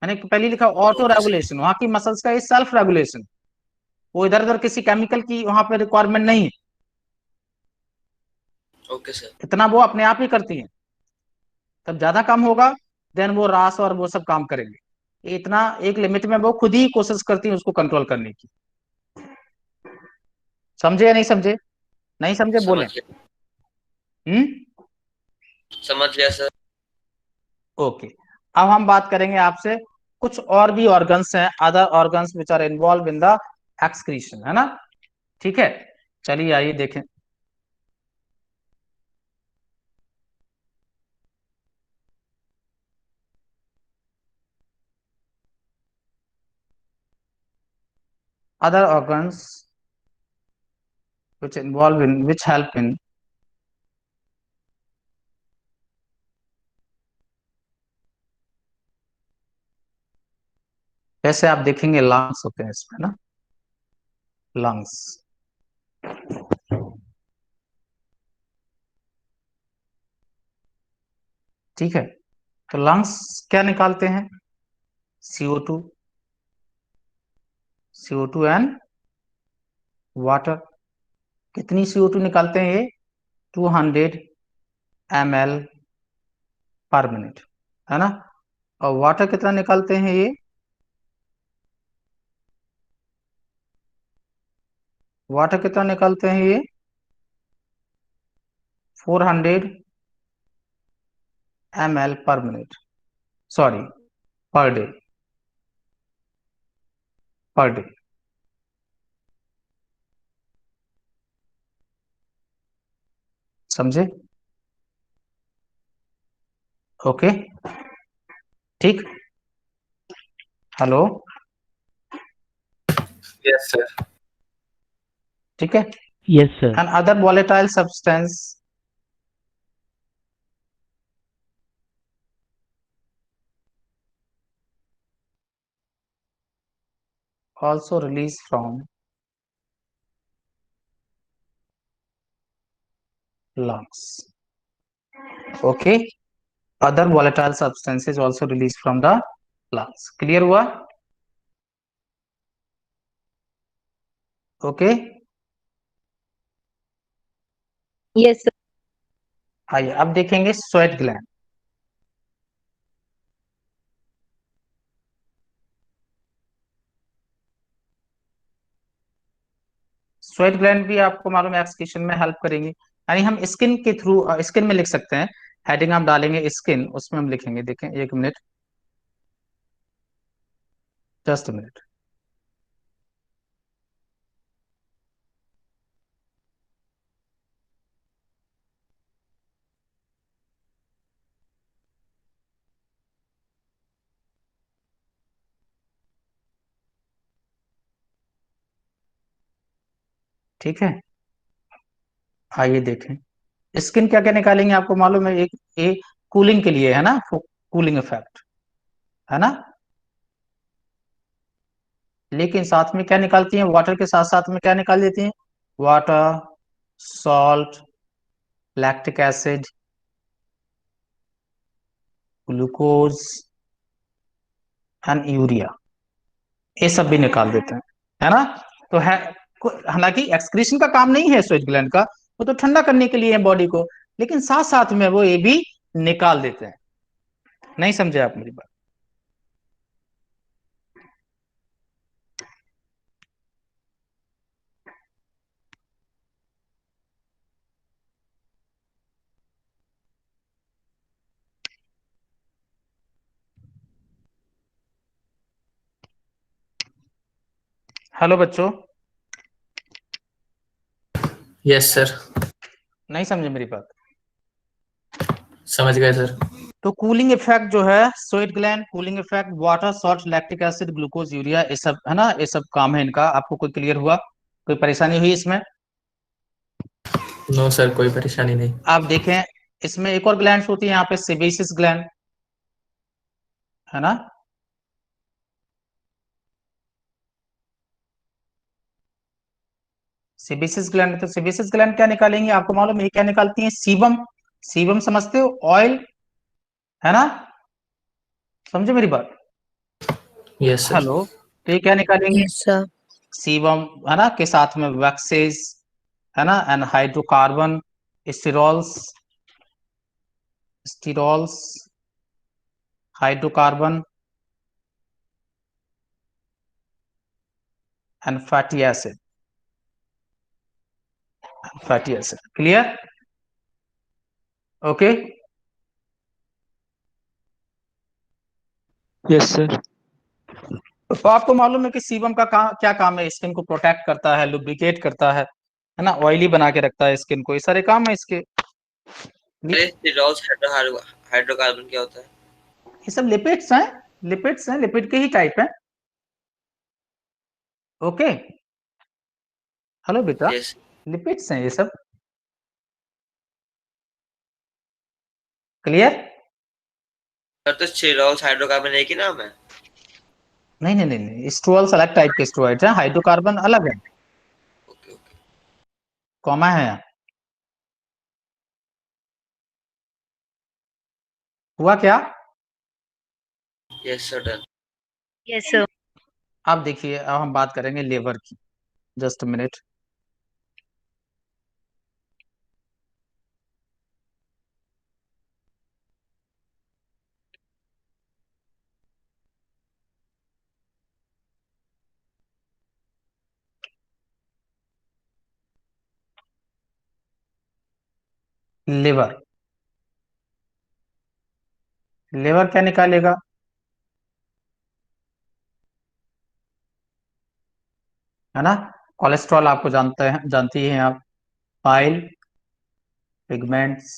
मैंने पहले लिखा ऑटो ओके सर। रेगुलेशन, वहां की मसल्स का ये सेल्फ रेगुलेशन। वो इधर उधर किसी केमिकल की वहां पे रिक्वायरमेंट नहीं है। Okay sir. इतना वो अपने आप ही करती है। तब ज्यादा काम होगा, देन वो रास और वो सब काम करेंगे। ये इतना एक लिमिट में वो खुद ही कोशिश करती है उसको कंट्रोल करने की। समझे या नहीं समझे? नहीं समझे बोले। समझ गया, हम्म। समझ गया सर। ओके। अब हम बात करेंगे आपसे कुछ और भी ऑर्गन्स हैं, other organs which are involve in the excretion, है ना? ठीक है, चलिए आइए देखें। other organs which involve in which help in जैसे आप देखेंगे लंग्स होते हैं इसमें ना, लंग्स। ठीक है, तो लंग्स क्या निकालते हैं? CO2, CO2 and water. कितनी CO2 निकालते हैं ये? 200 ml पर मिनट, है ना? और वाटर कितना निकालते हैं ये? वाटर कितना निकालते हैं ये? 400 ml पर minute, sorry, per day, per day. समझे? ओके, ठीक। Hello, yes sir. ठीक है। Yes, sir. And other volatile substance also released from lungs. Okay, other volatile substances also released from the lungs. Clear हुआ? Okay, Yes, sir. आइए अब देखेंगे स्वेट ग्लैंड। स्वेट ग्लैंड भी आपको मालूम है एक्सक्रीशन में हेल्प करेंगी। यानी हम स्किन के थ्रू, स्किन में लिख सकते हैं, हेडिंग हम डालेंगे स्किन, उसमें हम लिखेंगे। देखें, एक मिनट, जस्ट मिनट। ठीक है, आइए देखें स्किन क्या क्या निकालेंगे। आपको मालूम है, एक कूलिंग के लिए है ना, कूलिंग इफेक्ट, है ना? लेकिन साथ में क्या निकालती हैं? वाटर के साथ साथ में क्या निकाल देती हैं? Water, salt, lactic acid, glucose and urea, ये सब भी निकाल देते हैं, है ना? तो है, हालांकि एक्सक्रीशन का काम नहीं है स्वेट ग्लैंड का, वो तो ठंडा करने के लिए है बॉडी को, लेकिन साथ साथ में वो ये भी निकाल देते हैं। नहीं समझे आप मेरी बात? हेलो बच्चों। Yes sir. नहीं समझे मेरी बात? समझ गए सर। तो कूलिंग इफेक्ट जो है, sweat gland, cooling effect, water, salt, lactic acid, glucose, urea, ये सब है ना, ये सब काम है इनका। आपको कोई क्लियर हुआ? कोई परेशानी हुई इसमें? नो सर, कोई परेशानी नहीं। आप देखें, इसमें एक और ग्लैंड होती है यहाँ पे, सेबेसियस ग्लैंड, है ना। सेबेसियस ग्लैंड, तो सेबेसियस ग्लैंड क्या निकालेंगे आपको मालूम है? ये क्या निकालती है? सीबम। सीबम समझते हो? ऑयल, है ना, समझे मेरी बात? Yes sir. हेलो। तो ये क्या निकालेंगे? Yes, sir. सीबम, है ना, के साथ में वैक्सेस, है ना, and hydrocarbon, sterols, sterols, hydrocarbon and fatty acid, fatty acid. Clear? Okay. Yes, sir. तो आपको मालूम है कि सीबम का क्या काम है? स्किन को प्रोटेक्ट करता है, लुब्रिकेट करता है ना, ऑयली बना के रखता है स्किन को, ये सारे काम है इसके। अरे स्टिरॉल्स हाइड्रोकार्बन क्या होता है? ये सब लिपिड्स हैं, लिपिड्स हैं, लिपिड के ही टाइप हैं। ओके। हेलो बेटा, यस लिपिड्स हैं ये सब। क्लियर? सर, तो स्टिरॉल्स हाइड्रोकार्बन एक ही नाम है? नहीं नहीं नहीं नहीं, स्टूअल्स अलग टाइप के स्टूअर्ड हैं, हाइड्रोकार्बन अलग है। Okay okay. कॉमा है यहाँ। हुआ क्या? Yes sir, done. Yes, sir. अब देखिए, अब हम बात करेंगे लेबर की। Just minute. लेबर, लेबर क्या निकालेगा? है ना, कोलेस्ट्रॉल आपको जानते हैं, जानती हैं आप, पाइल, पिगमेंट्स,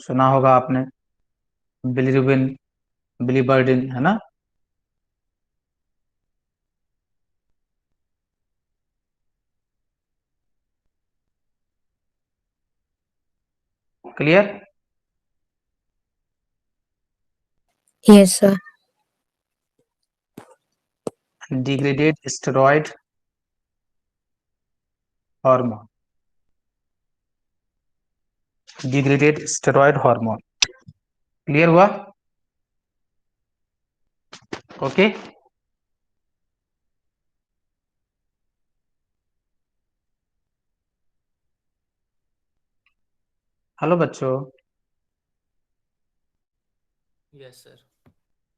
सुना होगा आपने, बिलीरुबिन, बिलीबर्डिन, है ना। Clear? Yes, sir. Degraded steroid hormone, degraded steroid hormone. Clear हुआ? ओके। हेलो बच्चों, यस सर।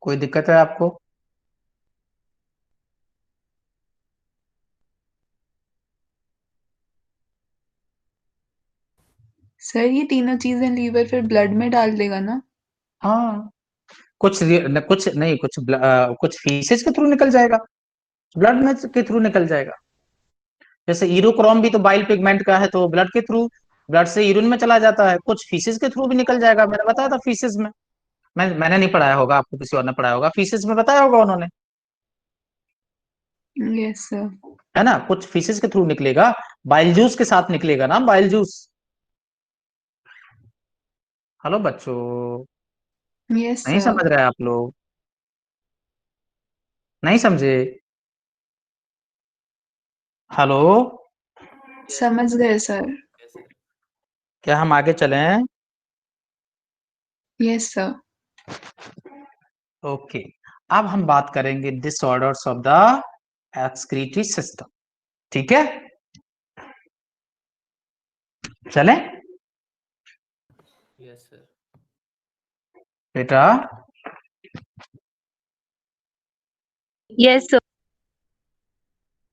कोई दिक्कत है आपको? सर ये तीनों चीजें लीवर फिर ब्लड में डाल देगा ना? हाँ, कुछ नहीं, कुछ फीसेस के थ्रू निकल जाएगा, ब्लड में के थ्रू निकल जाएगा। जैसे यूरोक्रोम भी तो बाइल पिगमेंट का है, तो ब्लड के थ्रू, ब्लड से यूरिन में चला जाता है, कुछ फीसेस के थ्रू भी निकल जाएगा। मैंने बताया था फीसेस में। मैंने नहीं पढ़ाया होगा, आपको किसी और ने पढ़ाया होगा, फीसेस में बताया होगा उन्होंने, यस सर। है ना। कुछ फीसेस के थ्रू निकलेगा, बाइल जूस के साथ निकलेगा ना, बाइल जूस। हेलो बच्चों, यस नहीं सर। समझ रहे आप लोग? नहीं समझे? हेलो, समझ गए सर। Yes sir. क्या हम आगे चलें? Yes sir. ओके। अब हम बात करेंगे disorders of the excretory system. ठीक है, चलें यस सर। बेटा? Yes, sir.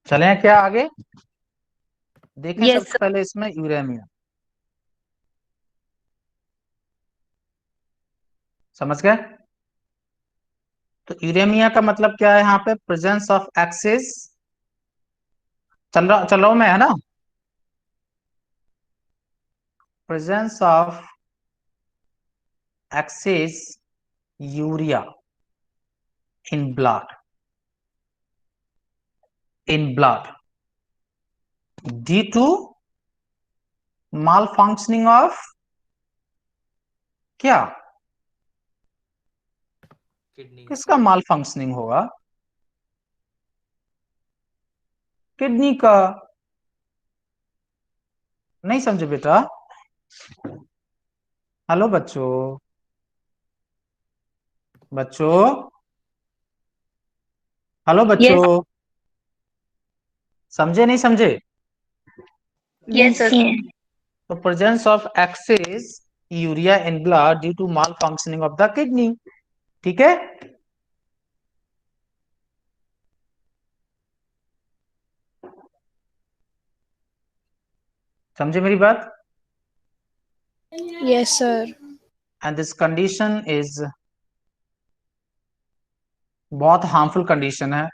चलें क्या आगे? देखें Yes, सबसे sir. पहले इसमें यूरेनियम, समझ गए? तो यूरेमिया का मतलब क्या है? यहाँ पे प्रेजेंस ऑफ एक्सेस, चल रहा हूं मैं, है ना। presence of excess urea in blood due to malfunctioning of क्या, किडनी। किसका माल फंक्शनिंग होगा? किडनी का। नहीं समझे बेटा? हेलो बच्चों, हेलो बच्चों, Yes. समझे नहीं समझे? Yes, sir. तो presence of excess urea in blood due to malfunctioning of the kidney. ठीक है, समझे मेरी बात? Yes, sir. And this condition is बहुत हार्मफुल कंडीशन है,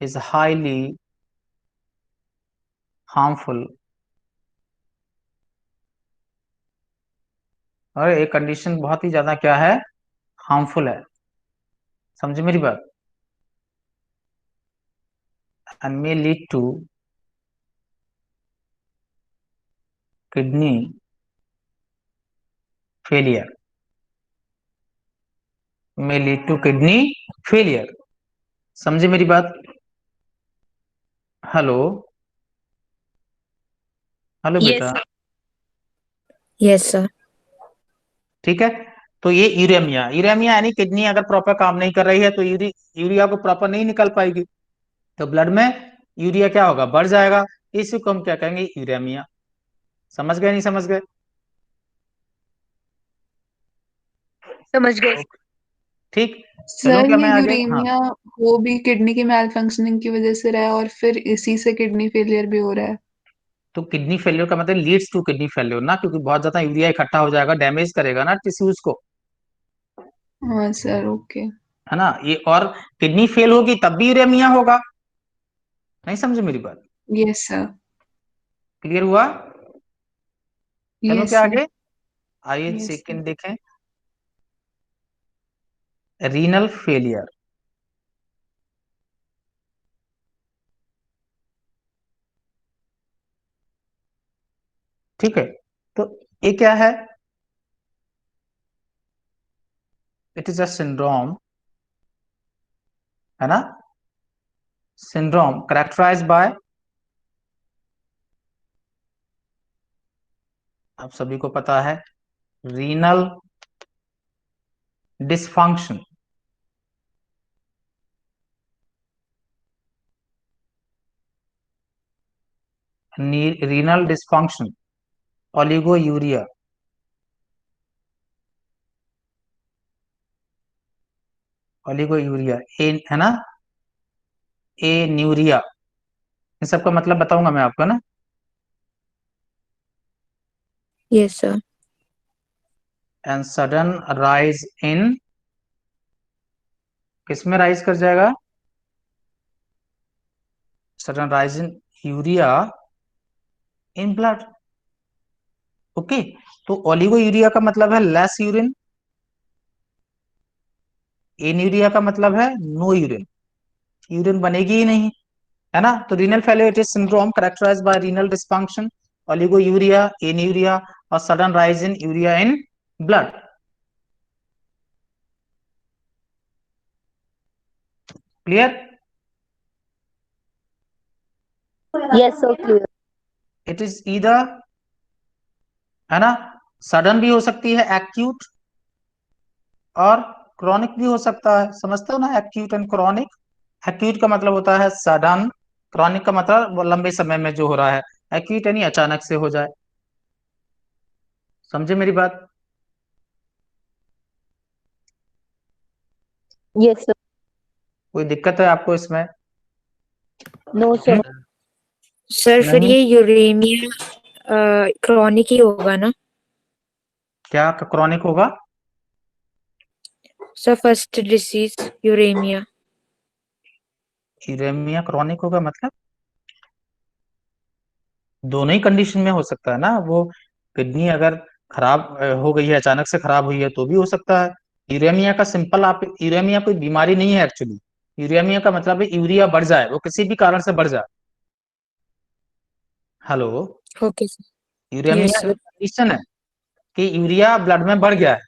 इज हाईली हार्मफुल। और एक कंडीशन बहुत ही ज्यादा क्या है, हार्मफुल है। समझे मेरी बात? And may lead to kidney failure, may lead to kidney failure। समझे मेरी बात? हेलो, हेलो Yes, बेटा। sir. Yes, sir. ठीक है, तो ये यूरेमिया, यूरेमिया यानी किडनी अगर प्रॉपर काम नहीं कर रही है तो यूरिया को प्रॉपर नहीं निकल पाएगी, तो ब्लड में यूरिया क्या होगा, बढ़ जाएगा। इसी को हम क्या कहेंगे, यूरेमिया। समझ गए नहीं समझ गए? समझ गए। ठीक, चलो सर क्या ये मैं आगे? हाँ, यूरेमिया वो भी किडनी की मैल फंक्शनिंग की वजह से रहा है और फिर इसी से किडनी फेलियर भी हो रहा है। तो किडनी फेलियर का मतलब लीड्स टू किडनी फेलियर ना, क्योंकि बहुत ज्यादा यूरिया इकट्ठा हो जाएगा, डैमेज करेगा ना टिश्यूज को, हाँ सर, ओके। है ना ये। और किडनी फेल होगी तब भी यूरेमिया होगा। नहीं समझे मेरी बात? Yes sir. क्लियर हुआ? चलो यस क्या सर। आगे? आइए यस सर। सेकंड देखें, रीनल फेलियर। ठीक है, तो ये क्या है? इट इज अ सिंड्रोम, है ना, सिंड्रोम करेक्टराइज बाय, आप सभी को पता है, renal dysfunction. Renal dysfunction, oliguria, oliguria ए, है ना, ए न्यूरिया, इन सबका मतलब बताऊंगा मैं आपको ना। Yes, sir. And sudden rise इन, किसमें राइज कर जाएगा, sudden rise in urea in blood. Okay, तो ओलिगोयूरिया का मतलब है लेस यूरिन, एन्यूरिया का मतलब है नो यूरिन, यूरिन बनेगी ही नहीं, है ना। तो renal failure it is syndrome characterized by renal dysfunction, oliguria, anuria और sudden rise in urea in blood. Clear? Yes, so clear. It is either, है ना, सडन भी हो सकती है एक्यूट, और क्रॉनिक भी हो सकता है। समझते हो ना, एक्यूट एंड क्रॉनिक? एक्यूट का मतलब होता है सडन, क्रॉनिक का मतलब वो लंबे समय में जो हो रहा है, एक्यूट यानी अचानक से हो जाए। समझे मेरी बात? Yes, sir. कोई दिक्कत है आपको इसमें? No, sir. सर फिर नहीं, ये यूरेमिया क्रॉनिक ही होगा ना? क्या क्रॉनिक होगा? Sir first disease uremia. Uremia chronic होगा मतलब दोनों ही कंडीशन में हो सकता है ना वो, किडनी अगर खराब हो गई है, अचानक से खराब हुई है तो भी हो सकता है। यूरेमिया का सिंपल, आप यूरेमिया कोई बीमारी नहीं है एक्चुअली। यूरेमिया का मतलब है यूरिया बढ़ जाए, वो किसी भी कारण से बढ़ जाए। Hello, okay sir. Yes uremia sir. एक कंडीशन है कि यूरिया ब्लड में बढ़ गया है।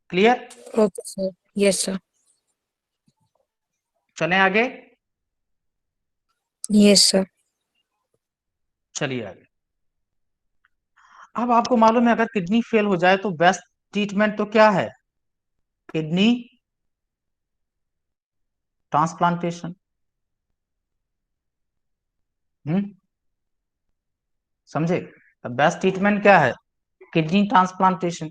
Clear? Okay sir. Yes sir. चलें आगे। Yes sir. चलिए आगे। अब आपको मालूम है अगर किडनी फेल हो जाए तो बेस्ट ट्रीटमेंट तो क्या है? Kidney transplantation. समझे? बेस्ट ट्रीटमेंट क्या है? Kidney transplantation.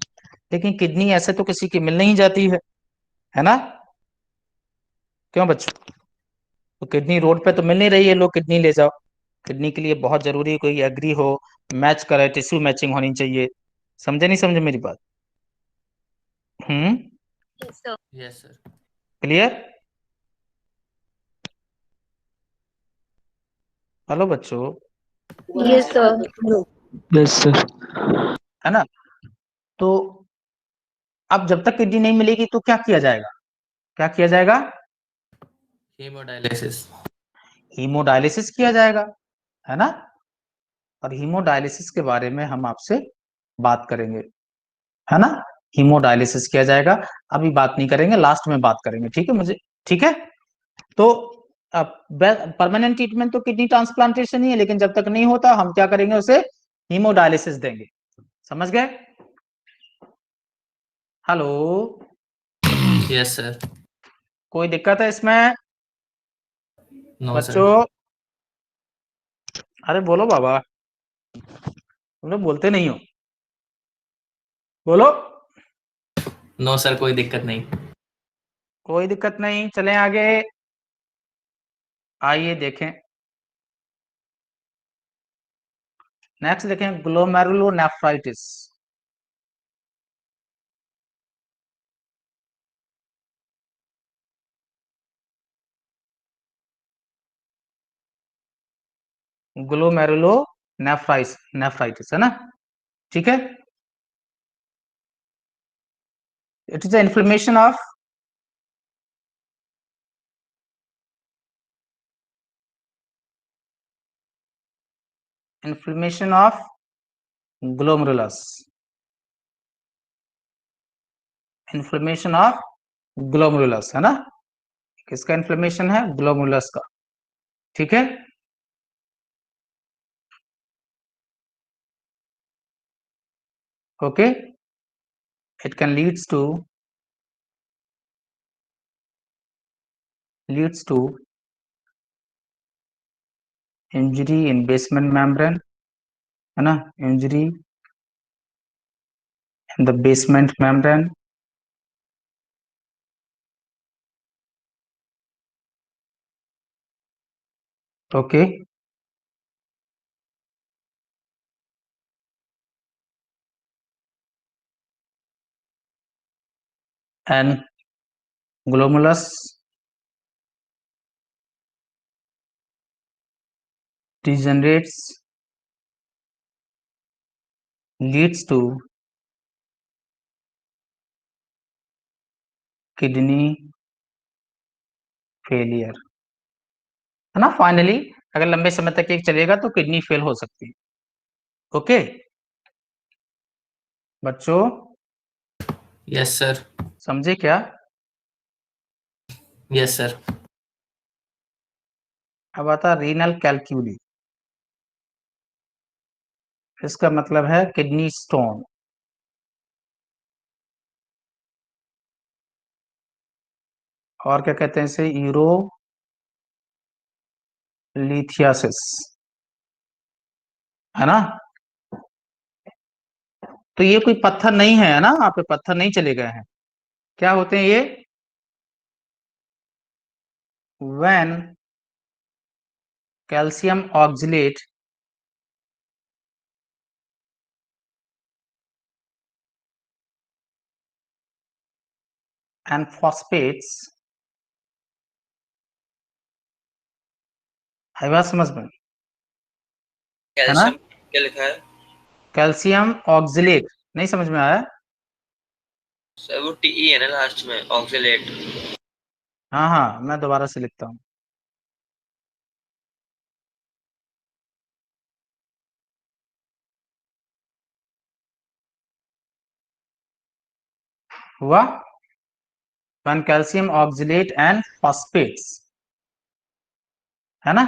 लेकिन किडनी ऐसे तो किसी की मिल नहीं जाती है ना? क्यों बच्चों? तो किडनी रोड पे तो मिल नहीं रही है, लोग किडनी ले जाओ। किडनी के लिए बहुत जरूरी कोई एग्री हो, मैच करे, टिश्यू मैचिंग होनी चाहिए। समझे नहीं समझे मेरी बात? Yes sir. क्लियर? हेलो बच्चों, यस सर। Yes, sir. है ना? तो अब जब तक किडनी नहीं मिलेगी तो क्या किया जाएगा? क्या किया जाएगा? हीमोडायलिसिस। हीमोडायलिसिस किया जाएगा, है ना? और हीमोडायलिसिस के बारे में हम आपसे बात करेंगे, है ना? हीमोडायलिसिस किया जाएगा, अभी बात नहीं करेंगे, लास्ट में बात करेंगे, ठीक है मुझे? ठीक है। तो अब परमानेंट ट्रीटमेंट तो किडनी ट्रांसप्लांटेशन ही है, लेकिन जब तक नहीं होता हम क्या करेंगे? उसे हीमोडायलिसिस देंगे। समझ गए? Hello, yes sir. कोई दिक्कत है इसमें नो सर। बच्चों? अरे बोलो बाबा, तुम लोग बोलते नहीं हो, बोलो। नो सर, कोई दिक्कत नहीं। कोई दिक्कत नहीं, चलें आगे। आइए देखें, नेक्स्ट देखें, ग्लोमेरुलोनेफ्राइटिस। ग्लोमेरुलोनेफ्राइटिस, नेफ्राइटिस है ना? ठीक है। It is the inflammation of glomerulus, inflammation of glomerulus, है ना? किसका इन्फ्लेमेशन है? ग्लोमेरुलस का। ठीक है। Okay, it can leads to injury in basement membrane, है ना? Injury in the basement membrane, okay, and glomerulus degenerates, leads to kidney failure, है ना? फाइनली अगर लंबे समय तक ये चलेगा तो किडनी फेल हो सकती है। ओके बच्चों, यस सर। समझे क्या? Yes sir. अब आता रीनल कैल्क्यूली, इसका मतलब है किडनी स्टोन। और क्या कहते हैं इसे? यूरोलिथियासिस, है ना? तो ये कोई पत्थर नहीं है ना, आप पे पत्थर नहीं चले गए हैं। क्या होते हैं ये? When calcium oxalate and phosphates, आई बात समझ में? है ना? कैल्शियम क्या लिखा है? कैल्शियम ऑक्जिलेट, नहीं समझ में आया? सर वो टीई है ना लास्ट में, ऑक्सिलेट। हाँ हाँ, मैं दोबारा से लिखता हूँ। हुआ? when calcium oxalate and phosphates, है ना?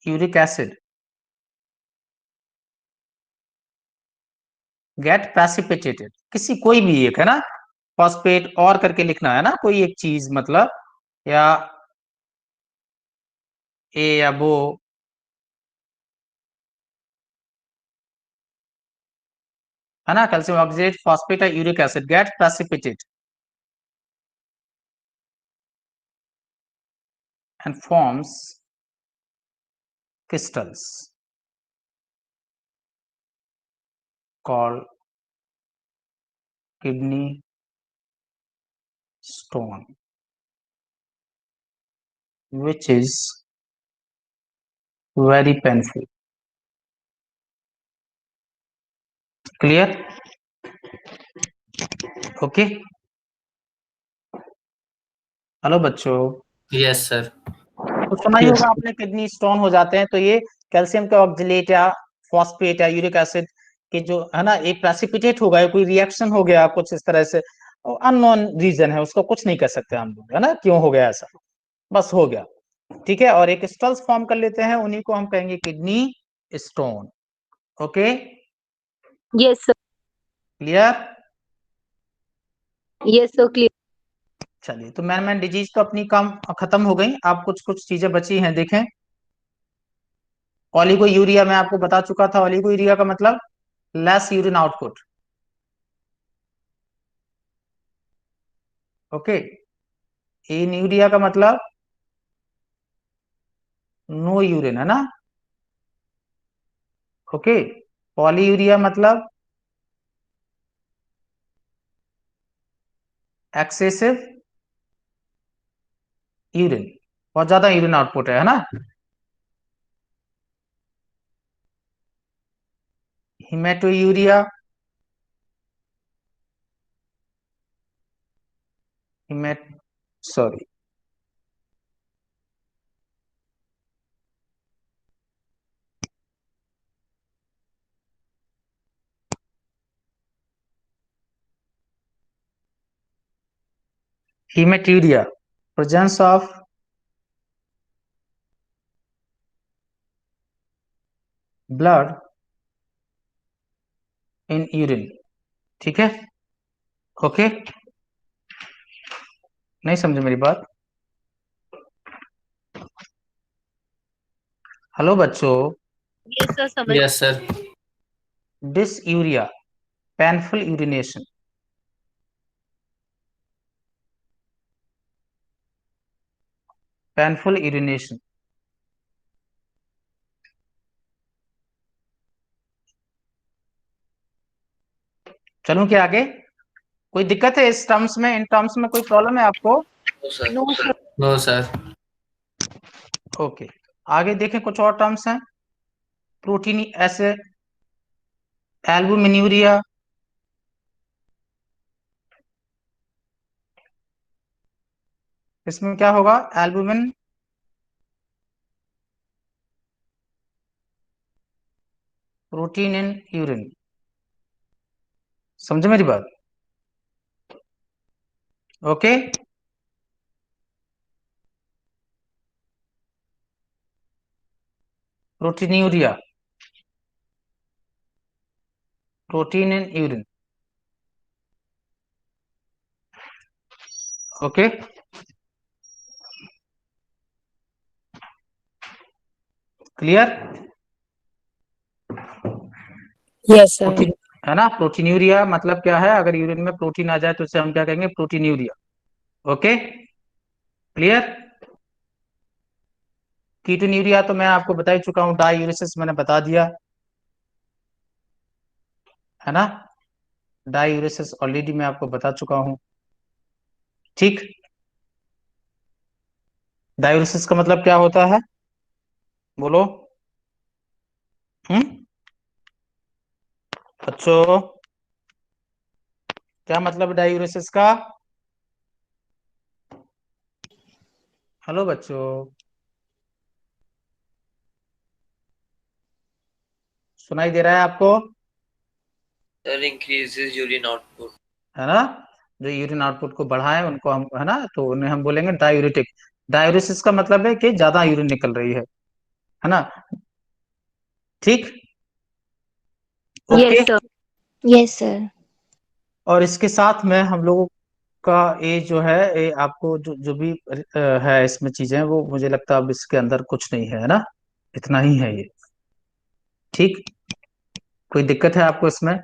यूरिक एसिड गेट प्रेसिपिटेटेड, किसी कोई भी एक, है ना? फॉस्फेट और करके लिखना है ना, कोई एक चीज मतलब, या ए या वो, है ना? कैल्शियम ऑक्सिलेट, फॉस्फेट या uric acid get precipitate and forms crystals called kidney stone, which is very painful. Clear? Okay. Hello बच्चों, यस सर। तो सुना ही होगा आपने, किडनी स्टोन हो जाते हैं तो ये कैल्शियम के ऑक्जिलेट या फॉस्फेट या यूरिक एसिड के जो है ना, एक प्रेसिपिटेट हो गया, कोई रिएक्शन हो गया कुछ इस तरह से, अननोन रीजन है उसको, कुछ नहीं कर सकते हम लोग, है ना, क्यों हो गया ऐसा, बस हो गया। ठीक है, और एक क्रिस्टल्स फॉर्म कर लेते हैं, उन्हीं को हम कहेंगे kidney stone. Okay, yes sir. Clear? Yes sir, clear. चलिए, तो मैन डिजीज तो अपनी काम खत्म हो गई, आप कुछ कुछ चीजें बची हैं, देखें। ओलिगो यूरिया मैं आपको बता चुका था, ओलिगो यूरिया का मतलब less urine output. Okay, in urea का मतलब नो यूरिन, है ना? ओके, पॉलीयूरिया मतलब एक्सेसिव यूरिन, बहुत ज्यादा यूरिन आउटपुट है ना? हिमेटोयूरिया, hamate sorry hematuria, presence of blood in urine। ठीक है, ओके, नहीं समझे मेरी बात? हेलो बच्चों, यस सर, समझ। Yes sir. Dysuria, painful urination, painful urination. चलूं क्या आगे? कोई दिक्कत है इस टर्म्स में, इन टर्म्स में कोई प्रॉब्लम है आपको? तो sir no sir. No sir. Okay, आगे देखें, कुछ और टर्म्स हैं। प्रोटीन ऐसे, एल्बुमिन्यूरिया, इसमें क्या होगा? एल्बुमिन प्रोटीन इन यूरिन, समझे मेरी बात? Okay, proteinuria, protein in urine. Okay, clear? Yes sir. Protein, है ना? प्रोटीन्यूरिया मतलब क्या है? अगर यूरिन में प्रोटीन आ जाए तो उसे हम क्या कहेंगे? प्रोटीन्यूरिया। Okay, clear? कीटोन्यूरिया तो मैं आपको बता ही चुका हूं, डायूरेसिस मैंने बता दिया, है ना? डायूरेसिस ऑलरेडी मैं आपको बता चुका हूं। ठीक, डायूरेसिस का मतलब क्या होता है? बोलो। बच्चों, क्या मतलब डायूरेसिस का? हेलो बच्चों, सुनाई दे रहा है आपको? Sir increases urine output. है ना? जो यूरिन आउटपुट को बढ़ाए उनको हम, है ना, तो उन्हें हम बोलेंगे डायूरेटिक। डायूरेसिस का मतलब है कि ज्यादा यूरिन निकल रही है ना? ठीक, okay. Yes sir. Yes sir. और इसके साथ में हम लोगों का ये जो है, ये आपको जो जो भी है इसमें चीजें, वो मुझे लगता है अब इसके अंदर कुछ नहीं है ना? इतना ही है ये। ठीक, कोई दिक्कत है आपको इसमें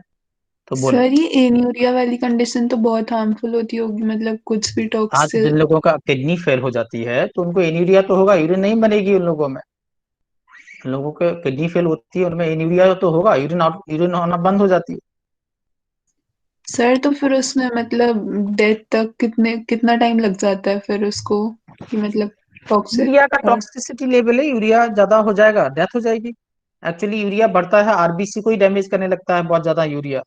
तो बोले। सर ये एन्यूरिया वाली कंडीशन तो बहुत हार्मफुल होती होगी, मतलब कुछ भी आज टॉक्सिक। जिन लोगों का किडनी फेल हो जाती है तो उनको एनीरिया तो होगा, यूरिन नहीं बनेगी उन लोगों में। उन लोगों के किडनी फेल होती है, उनमें एनीरिया तो होगा, यूरिन होना बंद हो जाती है। सर तो फिर उसमें मतलब डेथ तक कितना टाइम लग जाता है फिर उसको, कि मतलब टॉक्सिक। यूरिया का टॉक्सिसिटी लेवल है, यूरिया ज्यादा हो जाएगा, डेथ हो जाएगी। एक्चुअली यूरिया बढ़ता है, आरबीसी को ही डैमेज करने लगता है बहुत ज्यादा यूरिया।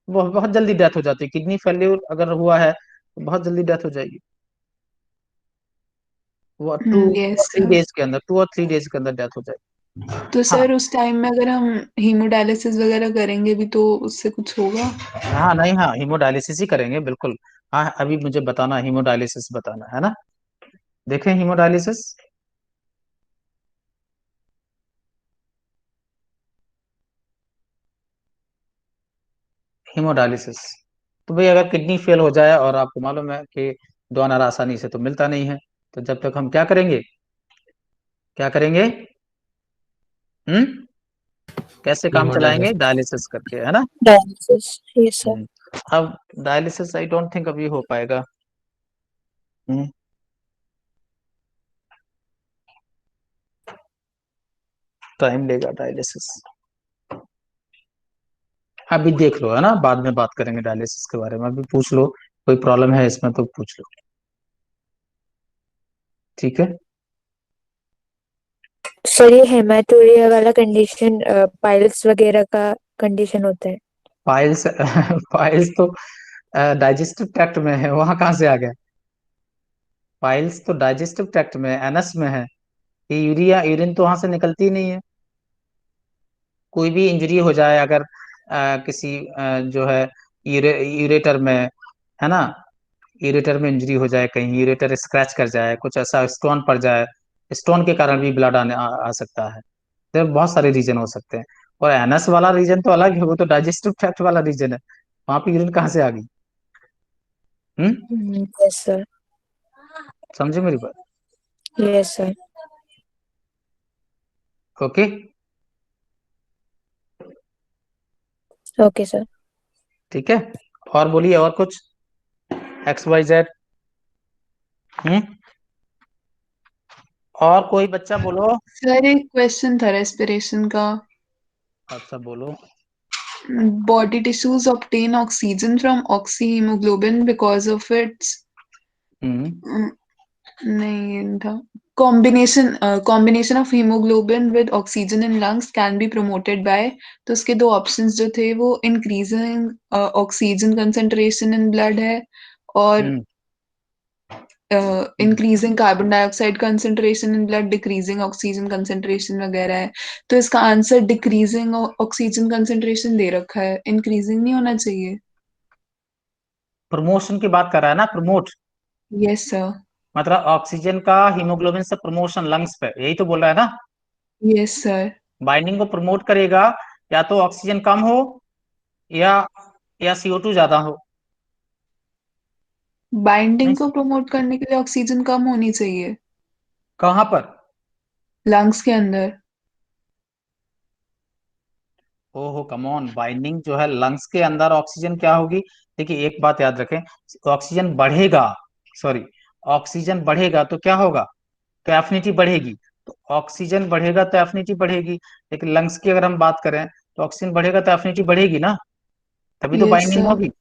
वो बहुत जल्दी डेथ हो जाती है, किडनी फेल्यूर अगर हुआ है तो बहुत जल्दी डेथ हो जाएगी। वो टू और यस थ्री सर। डेज के अंदर, 2 और 3 डेज के अंदर डेथ हो जाएगी। तो हाँ। सर उस टाइम में अगर हम हीमोडायलिसिस वगैरह करेंगे भी तो उससे कुछ होगा? हाँ नहीं, हाँ हीमोडायलिसिस ही करेंगे बिल्कुल। हाँ अभी मुझे बताना, हीमोडायलिसिस बताना है ना? देखें हीमोडायलिसिस। हीमोडायलिसिस, तो भाई अगर किडनी फेल हो जाए और आपको मालूम है कि डोनर आसानी से तो मिलता नहीं है, तो जब तक हम क्या करेंगे, क्या करेंगे? कैसे काम चलाएंगे? हीमोडायलिसिस। डायलिसिस करके, है ना? डायलिसिस। Yes sir. हम्म, अब डायलिसिस आई डोंट थिंक अभी हो पाएगा। टाइम लेगा डायलिसिस। अभी देख लो, है ना, बाद में बात करेंगे डायलिसिस के बारे में, अभी पूछ लो कोई प्रॉब्लम है इसमें तो पूछ लो। ठीक है। सर ये हेमाटोरिया वाला कंडीशन पाइल्स वगैरह का कंडीशन होता है। पाइल्स पाइल्स तो डाइजेस्टिव ट्रैक्ट में है, वहां कहाँ से आ गया? पाइल्स तो डाइजेस्टिव ट्रैक्ट में है, एनस में है। ये यूरिन तो वहां से निकलती ही नहीं है। कोई भी इंजरी हो जाए अगर किसी जो है यूरेटर में, है ना, यूरेटर में इंजरी हो जाए, कहीं यूरेटर स्क्रैच कर जाए, कुछ ऐसा स्टोन पड़ जाए, स्टोन के कारण भी ब्लड आ सकता है। तो बहुत सारे रीजन हो सकते हैं। और एनस वाला रीजन तो अलग है, वो तो डाइजेस्टिव ट्रैक्ट वाला रीजन है। वहां पे यूरिन कहाँ से आ गई? Yes sir. समझे मेरी बात? Yes sir. Okay. Okay sir. ठीक है, और बोलिए और कुछ, XYZ। हम्म और कोई बच्चा बोलो। सर एक क्वेश्चन था रेस्पिरेशन का। अच्छा बोलो। Body tissues obtain oxygen from oxyhemoglobin because of its हम्म नहीं था combination of hemoglobin with oxygen in lungs can be promoted by। तो उसके दो ऑप्शंस जो थे वो increasing oxygen concentration in blood है, और hmm increasing carbon dioxide concentration in blood, decreasing oxygen concentration वगैरह है। तो इसका आंसर डिक्रीजिंग ऑक्सीजन कंसेंट्रेशन दे रखा है, इंक्रीजिंग नहीं होना चाहिए। प्रमोशन की बात कर रहा है ना, प्रमोट, यस सर। मतलब ऑक्सीजन का हीमोग्लोबिन से प्रमोशन लंग्स पे, यही तो बोल रहा है ना? Yes sir. बाइंडिंग को प्रमोट करेगा, या तो ऑक्सीजन कम हो या CO2 ज्यादा हो। नहीं, बाइंडिंग को प्रमोट करने के लिए ऑक्सीजन कम होनी चाहिए कहाँ पर? लंग्स के अंदर। ओहो कम ऑन, बाइंडिंग जो है लंग्स के अंदर, ऑक्सीजन क्या होगी? देखिए एक बात याद रखें, ऑक्सीजन बढ़ेगा, सॉरी, ऑक्सीजन बढ़ेगा तो क्या होगा? तो एफिनिटी बढ़ेगी। तो ऑक्सीजन बढ़ेगा तो एफिनिटी बढ़ेगी। लेकिन लंग्स की अगर हम बात करें तो ऑक्सीजन बढ़ेगा तो एफिनिटी बढ़ेगी ना, तभी तो यस बाइंडिंग सर। होगी।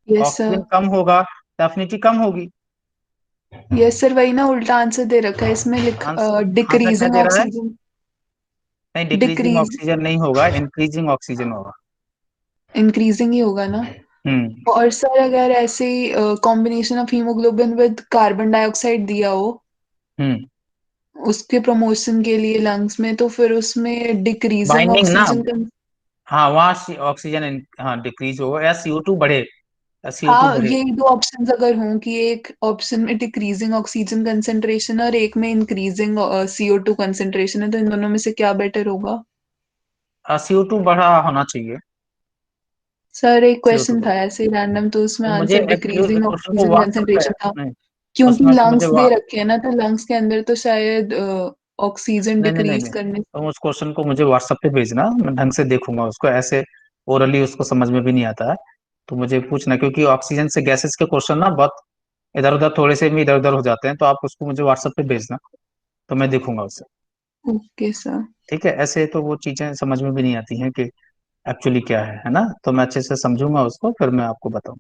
Yes sir. ऑक्सीजन कम होगा तो एफिनिटी कम होगी। यस सर, वही ना उल्टा आंसर दे रखा है इसमें आंसर कहाँ तक में डिक्रीजिंग दे रहा है? ऑक्सीजन। नहीं, डिक्रीजिंग डिक्रीज ऑक्सीजन नहीं होगा, इंक्रीजिंग ऑक्सीजन होगा। इंक्रीजिंग ही होगा ना। हम्म। और सर अगर ऐसे combination of haemoglobin with carbon dioxide दिया हो हम्म। उसके प्रमोशन के लिए लंग्स में, तो फिर उसमें डिक्रीजिंग बाइंडिंग ना, ऑक्सीजन। हाँ वहाँ ऑक्सीजन हाँ डिक्रीज होगा या CO2 बढ़े, या CO2 हाँ, बढ़े। ये दो ऑप्शंस अगर हों कि एक ऑप्शन में डिक्रीजिंग ऑक्सीजन कंसेंट्रेशन है और एक में इंक्रीजिंग CO2 कंसेंट्रेशन है, तो इन दोनों में से क्या बेटर होगा? CO2 बढ़ा होना चाहिए। सर एक CO2 क्वेश्चन बढ़ा। था ऐसे रैंडम, तो उसमें तो मुझे आंसर एक्चुअली डिक्रीजिंग क्वेश्चन को ऑक्सीजन व्हाट्सएप पे, कंसेंट्रेशन था। नहीं क्योंकि उसमें तो मुझे लंग्स दे रखे हैं ना, तो लंग्स के अंदर तो शायद ऑक्सीजन नहीं नहीं नहीं डिक्रीज नहीं, करने। तो उस क्वेश्चन को मुझे व्हाट्सएप पे भेजना, मैं ढंग से देखूंगा उसको, ऐसे ओरली उसको समझ में भी नहीं आता है। तो मुझे पूछना, क्योंकि ऑक्सीजन से गैसेस के क्वेश्चन ना बहुत इधर उधर, थोड़े से भी इधर उधर हो जाते हैं, तो आप उसको मुझे व्हाट्सएप पे भेजना, तो मैं देखूंगा उसे। Okay sir. ठीक है, ऐसे तो वो चीजें समझ में भी नहीं आती हैं कि एक्चुअली क्या है ना, तो मैं अच्छे से समझूंगा उसको, फिर मैं आपको बताऊं।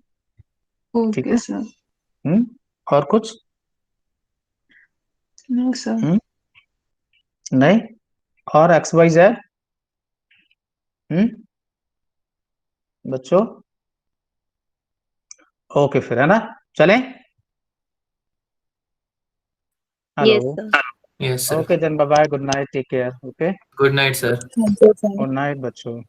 ठीक ओके है। सर। हम्म। और कुछ? No sir. हम्म। नहीं। और XYZ। हम्म। बच्चों, ओके फिर, है ना, चलें। Hello. Yes, sir. Yes sir. Okay then, bye bye, good night, take care, okay. Good night sir. Thank you sir. Good night बच्चों।